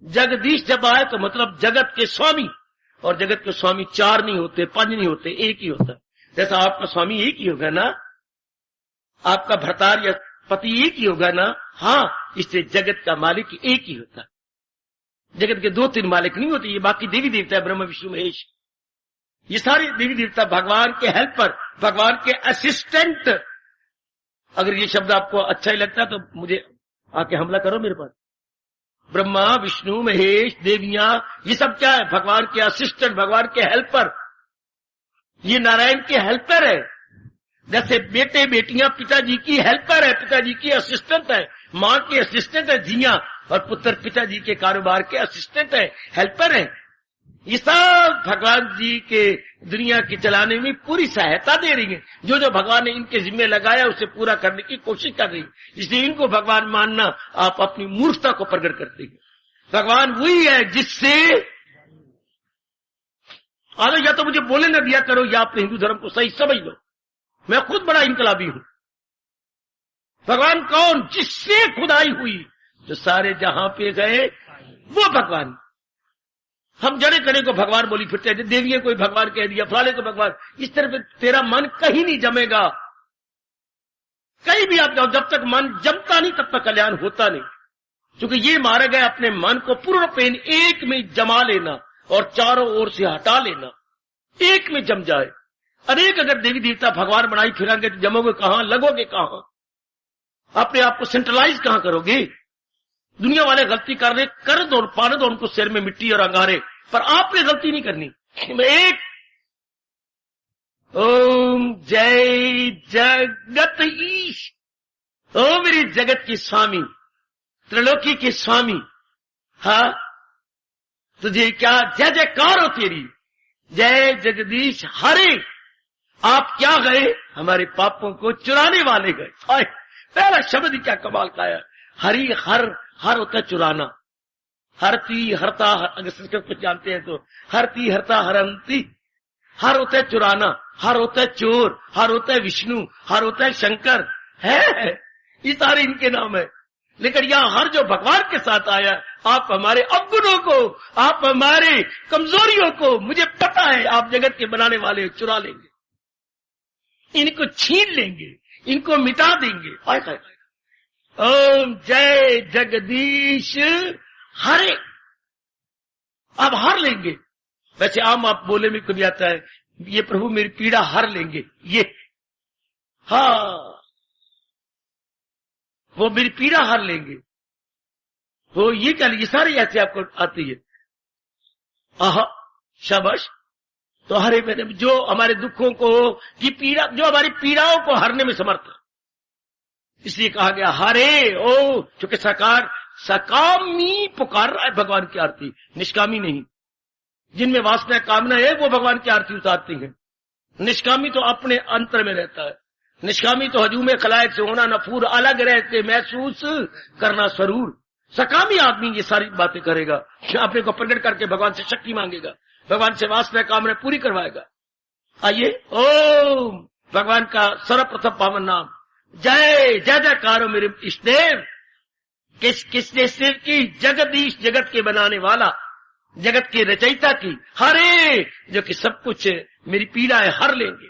जगदीश जब आए तो मतलब जगत के स्वामी, और जगत के स्वामी चार नहीं होते, पांच नहीं होते, एक ही होता। जैसा आपका स्वामी एक ही होगा ना, आपका भर्तार या पति एक ही होगा ना, हाँ, इससे जगत का मालिक एक ही होता। जगत के दो तीन मालिक नहीं होते। ये बाकी देवी देवता, ब्रह्म विष्णु महेश, ये सारे देवी देवता भगवान के हेल्पर, भगवान के असिस्टेंट। अगर ये शब्द आपको अच्छा ही लगता है तो मुझे आके हमला करो मेरे पास। ब्रह्मा विष्णु महेश देवियां, ये सब क्या है? भगवान के असिस्टेंट, भगवान के हेल्पर। ये नारायण के हेल्पर है। जैसे बेटे बेटियां पिताजी की हेल्पर है, पिताजी की असिस्टेंट है, माँ की असिस्टेंट है जियां, और पुत्र पिताजी के कारोबार के असिस्टेंट है, हेल्पर है। ये सब भगवान जी के दुनिया के चलाने में पूरी सहायता दे रही है। जो जो भगवान ने इनके जिम्मे लगाया उसे पूरा करने की कोशिश कर रही है। इसलिए इनको भगवान मानना आप अपनी मूर्खता को प्रकट करते हैं। भगवान वही है जिससे या तो मुझे बोले न दिया करो, या अपने हिंदू धर्म को सही समझ लो। मैं खुद बड़ा इनकलाबी हूं। भगवान कौन? जिससे खुदाई हुई, जो सारे जहां पे गए वो भगवान। हम जड़े कड़े को भगवान बोली फिरते हैं, देवियों को भगवान कह दिया, फलाने को भगवान। इस तरह तेरा मन कहीं नहीं जमेगा, कहीं भी आप जाओ, जब तक मन जमता नहीं तब तक कल्याण होता नहीं। क्योंकि ये मारा गया अपने मन को पूर्ण पेन एक में जमा लेना और चारों ओर से हटा लेना, एक में जम जाए। अनेक अगर देवी देवता भगवान बनाई फिरेंगे तो जमोगे कहां, लगोगे कहां, अपने आप को सेंट्रलाइज कहां करोगे। दुनिया वाले गलती कर रहे, कर दो, पाने दो उनको सिर में मिट्टी और अंगारे, पर आपने गलती नहीं करनी। एक ओम जय जगत ईश, ओ मेरी जगत की स्वामी, त्रिलोकी के स्वामी, हाँ तुझे क्या जय जयकार हो तेरी, जय जगदीश हरे। आप क्या गए, हमारे पापों को चुराने वाले गए। पहला शब्द ही क्या कमाल का है। हरि हर, हर होता है चुराना, हरती हरता, अगर संस्कृत कुछ जानते हैं तो हरती हरता हरंती, हर होता है चुराना, हर होता है चोर, हर होता है विष्णु, हर होता है शंकर, है ये सारे इनके नाम है। लेकिन यहां हर जो भगवान के साथ आया, आप हमारे अवगुणों को, आप हमारे कमजोरियों को, मुझे पता है आप जगत के बनाने वाले चुरा लेंगे, इनको छीन लेंगे, इनको मिटा देंगे। ओम जय जगदीश हरे, आप हार लेंगे। वैसे आम आप बोले में कभी आता है, ये प्रभु मेरी पीड़ा हर लेंगे, ये हाँ वो मेरी पीड़ा हर लेंगे, वो ये क्या, ये सारे ऐसे आपको आती है। आहा शाबाश। तो हरे मैंने जो हमारे दुखों को की पीड़ा, जो हमारी पीड़ाओं को हरने में समर्थ है, इसलिए कहा गया हरे। ओ चूंकि साकार सकामी पुकार रहा है भगवान की आरती, निष्कामी नहीं। जिनमें वासना कामना है वो भगवान की आरती उतारती हैं, निष्कामी तो अपने अंतर में रहता है। निष्कामी तो हजूम खलायक से होना नफूर, अलग रहते महसूस करना सरूर। सकामी आदमी ये सारी बातें करेगा, अपने को प्रकट करके भगवान से शक्ति मांगेगा, भगवान से वासना कामना पूरी करवाएगा। आइए ओम भगवान का सर्वप्रथम पावन नाम, जय जय जयकारो मेरे इष्टदेव। किसने सिर की, जगदीश जगत के बनाने वाला, जगत के रचयिता की, हरे जो कि सब कुछ मेरी पीड़ाएं हर लेंगे,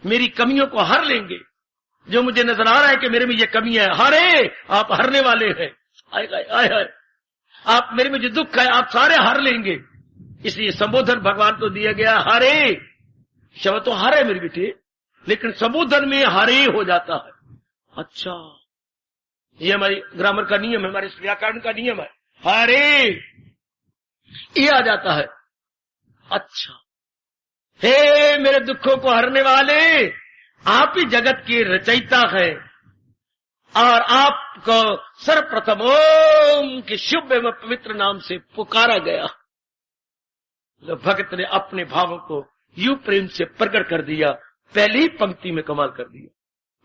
मेरी कमियों को हर लेंगे। जो मुझे नजर आ रहा है कि मेरे में ये कमी है, हरे आप हरने वाले हैं। आए आप मेरे में जो दुख है आप सारे हर लेंगे। इसलिए संबोधन भगवान को दिया गया हरे। शब्द तो हरे मेरे बेटे, लेकिन संबोधन में हरे हो जाता है। अच्छा ये हमारी ग्रामर का नियम है, हमारे व्याकरण का नियम है, हरे ये आ जाता है। अच्छा हे मेरे दुखों को हरने वाले, आप ही जगत के रचयिता है और आपको सर्वप्रथम ओम के शुभ एवं पवित्र नाम से पुकारा गया। तो भक्त ने अपने भावों को यूं प्रेम से प्रकट कर दिया, पहली पंक्ति में कमाल कर दिया।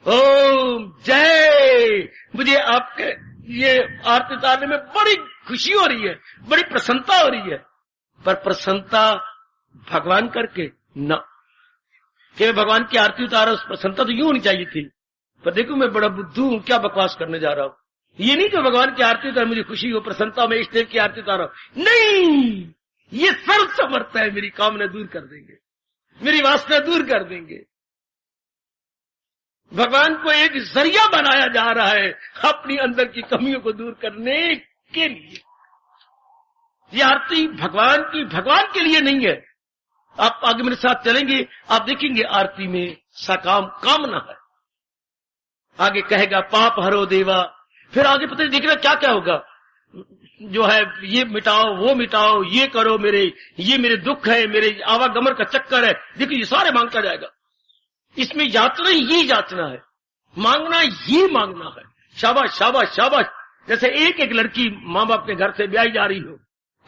ओम जय। मुझे आपके ये आरती उतारने में बड़ी खुशी हो रही है, बड़ी प्रसन्नता हो रही है, पर प्रसन्नता भगवान करके न कि भगवान की आरती उतारा, उस प्रसन्नता तो यूं होनी चाहिए थी। पर देखो मैं बड़ा बुद्धू हूं, क्या बकवास करने जा रहा हूं। ये नहीं कि भगवान की आरती उतार मुझे खुशी हो, प्रसन्नता में इष्टदेव की आरती उतारा, नहीं, ये सर्व समर्थ है, मेरी कामना दूर कर देंगे, मेरी वासना दूर कर देंगे। भगवान को एक जरिया बनाया जा रहा है अपनी अंदर की कमियों को दूर करने के लिए। ये आरती भगवान की, भगवान के लिए नहीं है। आप आगे मेरे साथ चलेंगे, आप देखेंगे आरती में सकाम कामना है। आगे कहेगा पाप हरो देवा, फिर आगे पता नहीं देखना क्या क्या होगा, जो है ये मिटाओ वो मिटाओ, ये करो मेरे, ये मेरे दुख है, मेरे आवागमन का चक्कर है, देखिए ये सारे मांगता जाएगा। इसमें याचना ही याचना है, मांगना ही मांगना है। शाबाश शाबाश शाबाश। जैसे एक एक लड़की माँ बाप के घर से ब्याही जा रही हो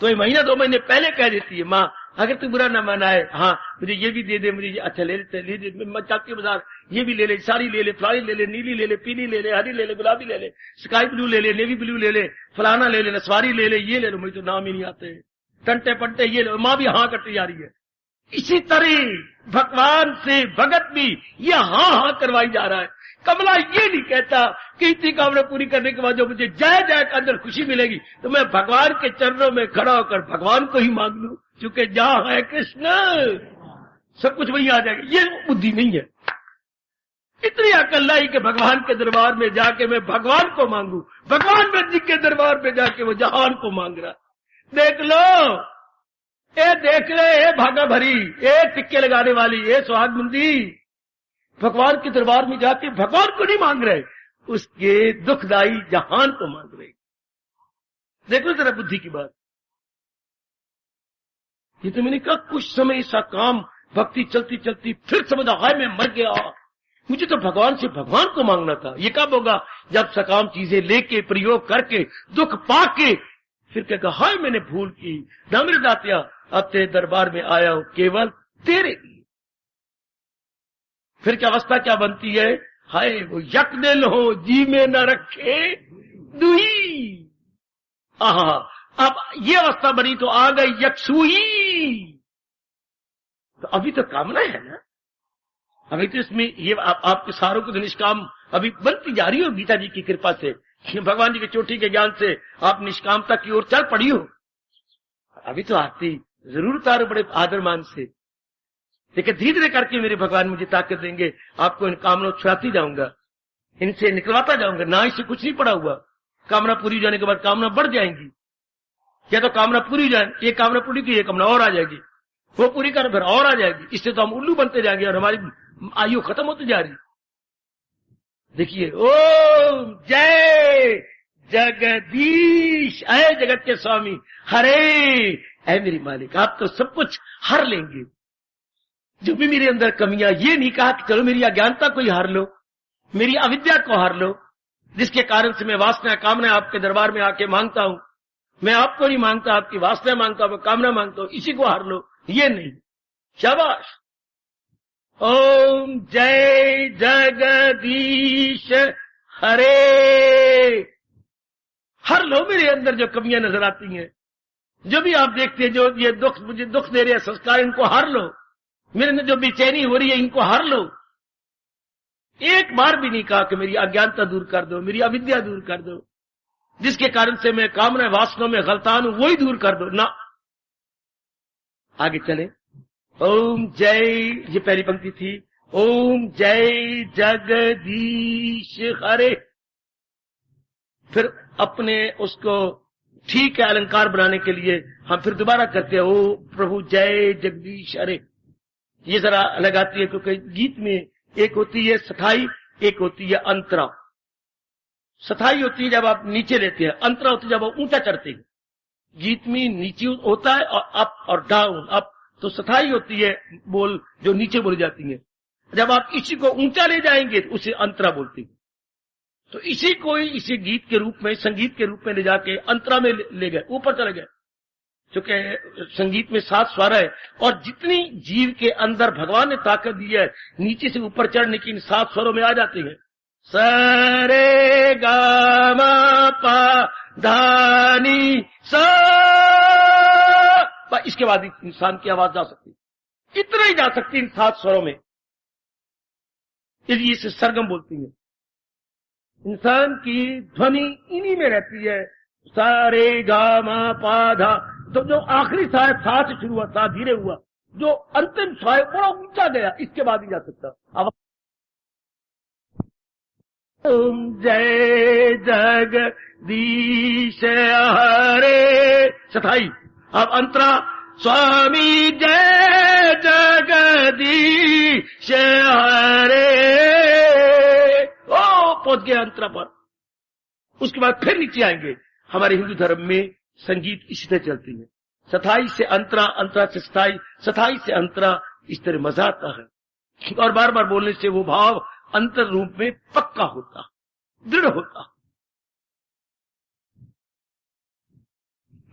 तो ये महीना 2 महीने पहले कह देती है, माँ अगर तू बुरा न मनाए, हाँ मुझे ये भी दे दे, मुझे अच्छा ले ले, मैं जाती हूँ बाजार, ये भी ले ले, सारी ले ले, फ्लाई ले ले, नीली ले ले, पीली ले ले, हरी ले ले, गुलाबी ले ले, स्काई ब्लू ले ले, नेवी ब्लू ले ले, फलाना ले ले, नसवारी ले ले, ये ले लो, मुझे तो नाम ही नहीं आते, टंटे पंटे ये लो। माँ भी हाँ करती जा रही है। इसी तरह भगवान से भगत भी ये हाँ हाँ करवाई जा रहा है। कमला ये नहीं कहता कि इतनी कामना पूरी करने के बाद जो मुझे जय जय के अंदर खुशी मिलेगी तो मैं भगवान के चरणों में खड़ा होकर भगवान को ही मांग लूं। क्योंकि जहां है कृष्ण सब कुछ वहीं आ जाएगा। ये बुद्धि नहीं है। इतनी अकल लाई कि भगवान के दरबार में जाके मैं भगवान को मांगू, भगवान में जी के दरबार में जाके वो जहान को मांग रहा। देख लो, ए देख ले, ए भागा भरी, ए टिक्के लगाने वाली, ए सुहागमंदी, भगवान के दरबार में जाके भगवान को नहीं मांग रहे, उसके दुखदाई जहान को मांग रहे। देखो जरा बुद्धि की बात। ये तो मैंने कहा कुछ समय ऐसा काम भक्ति चलती चलती फिर समझा हाय मैं मर गया, मुझे तो भगवान से भगवान को मांगना था। ये कब होगा? जब सकाम चीजें लेके प्रयोग करके दुख पाके फिर कहेगा हाय मैंने भूल की, ना मेरे दातिया अब तेरे दरबार में आया हूं केवल तेरे लिए। फिर क्या अवस्था क्या बनती है? हाय वो यक दिल हो जी में न रखे दुही। आहा, अब ये अवस्था बनी तो आ गई यकसुही। तो अभी तो कामना है ना, अभी तो इसमें ये आपके सारों को तो निष्काम अभी बनती जा रही हो गीता जी की कृपा से, भगवान जी की चोटी के ज्ञान से आप निष्कामता की ओर चल पड़ी हो। अभी तो आती जरूर उतारो बड़े आदर मान से, लेकिन धीरे धीरे करके मेरे भगवान मुझे ताकत देंगे, आपको इन कामनाओं छुड़ाती जाऊंगा, इनसे निकलवाता जाऊंगा। ना इससे कुछ नहीं पड़ा हुआ। कामना पूरी जाने के बाद कामना बढ़ जाएंगी, या तो कामना पूरी जाए, ये कामना पूरी की, ये कामना और आ जाएगी, वो पूरी कर फिर और आ जाएगी। इससे तो हम उल्लू बनते जाएंगे और हमारी आयु खत्म होती जा रही। देखिए, ओम जय जगदीश, अय जगत के स्वामी, हरे ऐ मेरी मालिक, आप तो सब कुछ हर लेंगे। जो भी मेरे अंदर कमियां, ये नहीं कहा कि चलो मेरी अज्ञानता को ही हार लो, मेरी अविद्या को हार लो, जिसके कारण से मैं वासना कामना आपके दरबार में आके मांगता हूं। मैं आपको नहीं मांगता, आपकी वासना मांगता हूं, कामना मांगता हूं, इसी को हार लो। ये नहीं, शाबाश। ओम जय जगदीश हरे, हर लो मेरे अंदर जो कमियां नजर आती हैं, जो भी आप देखते हैं, जो ये दुख मुझे दुख दे रहे हैं संस्कार, इनको हार लो। मेरे अंदर जो बेचैनी हो रही है, इनको हार लो। एक बार भी नहीं कहा कि मेरी अज्ञानता दूर कर दो, मेरी अविद्या दूर कर दो, जिसके कारण से मैं कामना वासना में गलतान हूं, वही दूर कर दो ना। आगे चले। ओम जय, ये पहली पंक्ति थी, ओम जय जगदीश हरे। फिर अपने उसको ठीक है अलंकार बनाने के लिए हम फिर दोबारा करते हैं, ओ प्रभु जय जगदीश हरे। ये जरा अलग आती है, क्योंकि गीत में एक होती है सथाई, एक होती है अंतरा। सथाई होती है जब आप नीचे लेते हैं, अंतरा होती है जब आप ऊंचा चढ़ते हैं। गीत में नीचे होता है और अप और डाउन, अप तो सथाई होती है बोल जो नीचे बोली जाती है। जब आप इसी को ऊंचा ले जाएंगे तो उसे अंतरा बोलते हैं। तो इसी को ही इसी गीत के रूप में, संगीत के रूप में ले जाके अंतरा में ले गए, ऊपर चले गए। क्योंकि संगीत में 7 स्वर है और जितनी जीव के अंदर भगवान ने ताकत दी है नीचे से ऊपर चढ़ने की, इन 7 स्वरों में आ जाती है। सरे गा मा पा धानी सा, इसके बाद इंसान की आवाज जा सकती, इतना ही जा सकती इन 7 स्वरों में, यदि इसे सरगम बोलती है। इंसान की ध्वनि इन्हीं में रहती है, सारे गा मा पा धा। तो जो आखिरी सा है, सा से शुरू हुआ, सा धीरे हुआ, जो अंतिम सा है बड़ा ऊंचा गया, इसके बाद ही जा सकता। ओम जय जगदीश हरे, सथाई। अब अंतरा, स्वामी जय जगदीश हरे, ओ पहुंच गए अंतरा पर। उसके बाद फिर नीचे आएंगे। हमारे हिंदू धर्म में संगीत इसी तरह चलती है, सथाई से अंतरा, अंतरा से सथाई, सथाई से अंतरा, इस तरह मजा आता है। और बार बार बोलने से वो भाव अंतर रूप में पक्का होता, दृढ़ होता।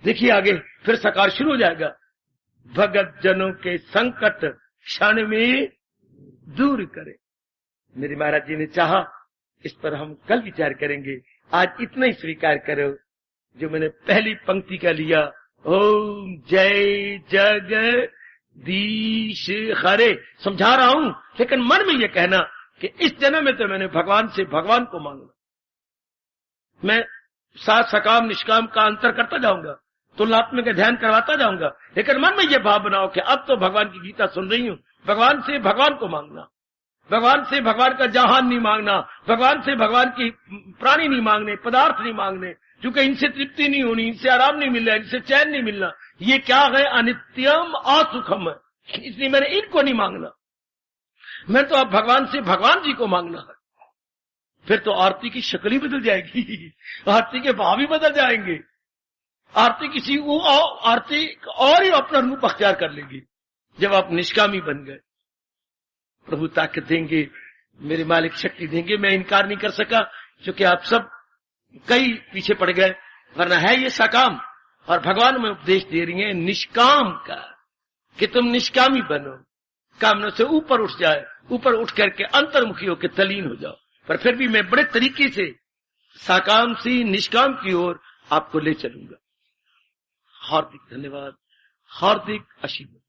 देखिए आगे फिर सकार शुरू हो जाएगा। भगत जनों के संकट क्षण में दूर करे। मेरे महाराज जी ने चाहा, इस पर हम कल विचार करेंगे। आज इतना ही स्वीकार करो जो मैंने पहली पंक्ति का लिया, ओम जय जगदीश हरे। समझा रहा हूं, लेकिन मन में यह कहना कि इस जन्म में तो मैंने भगवान से भगवान को मांगना। मैं साथ सकाम निष्काम का अंतर करता जाऊंगा, तुलनात्मक ध्यान करवाता जाऊंगा, लेकिन मन में ये भाव बनाओ कि अब तो भगवान की गीता सुन रही हूं, भगवान से भगवान को मांगना, भगवान से भगवान का जहान नहीं मांगना, भगवान से भगवान की प्राणी नहीं मांगने, पदार्थ नहीं मांगने, क्योंकि इनसे तृप्ति नहीं होनी, इनसे आराम नहीं मिलना, इनसे चैन नहीं मिलना, ये क्या है, अनित्यम असुखम है, इसलिए मैंने इनको नहीं मांगना, मैं तो अब भगवान से भगवान जी को मांगना है। फिर तो आरती की शक्ल ही बदल जाएगी, आरती के भाव ही बदल जाएंगे, आरती किसी को आरती और ही अपना रूप अख्तियार कर लेगी। जब आप निष्कामी बन गए, प्रभु ताकत देंगे, मेरे मालिक शक्ति देंगे। मैं इनकार नहीं कर सका क्योंकि आप सब कई पीछे पड़ गए, वरना है ये सकाम, और भगवान में उपदेश दे रही है निष्काम का, कि तुम निष्कामी बनो, कामना से ऊपर उठ जाए, ऊपर उठ करके अंतर्मुखी होकर तलीन हो जाओ। पर फिर भी मैं बड़े तरीके से साकाम से निष्काम की ओर आपको ले चलूंगा। हार्दिक धन्यवाद, हार्दिक आशीर्वाद।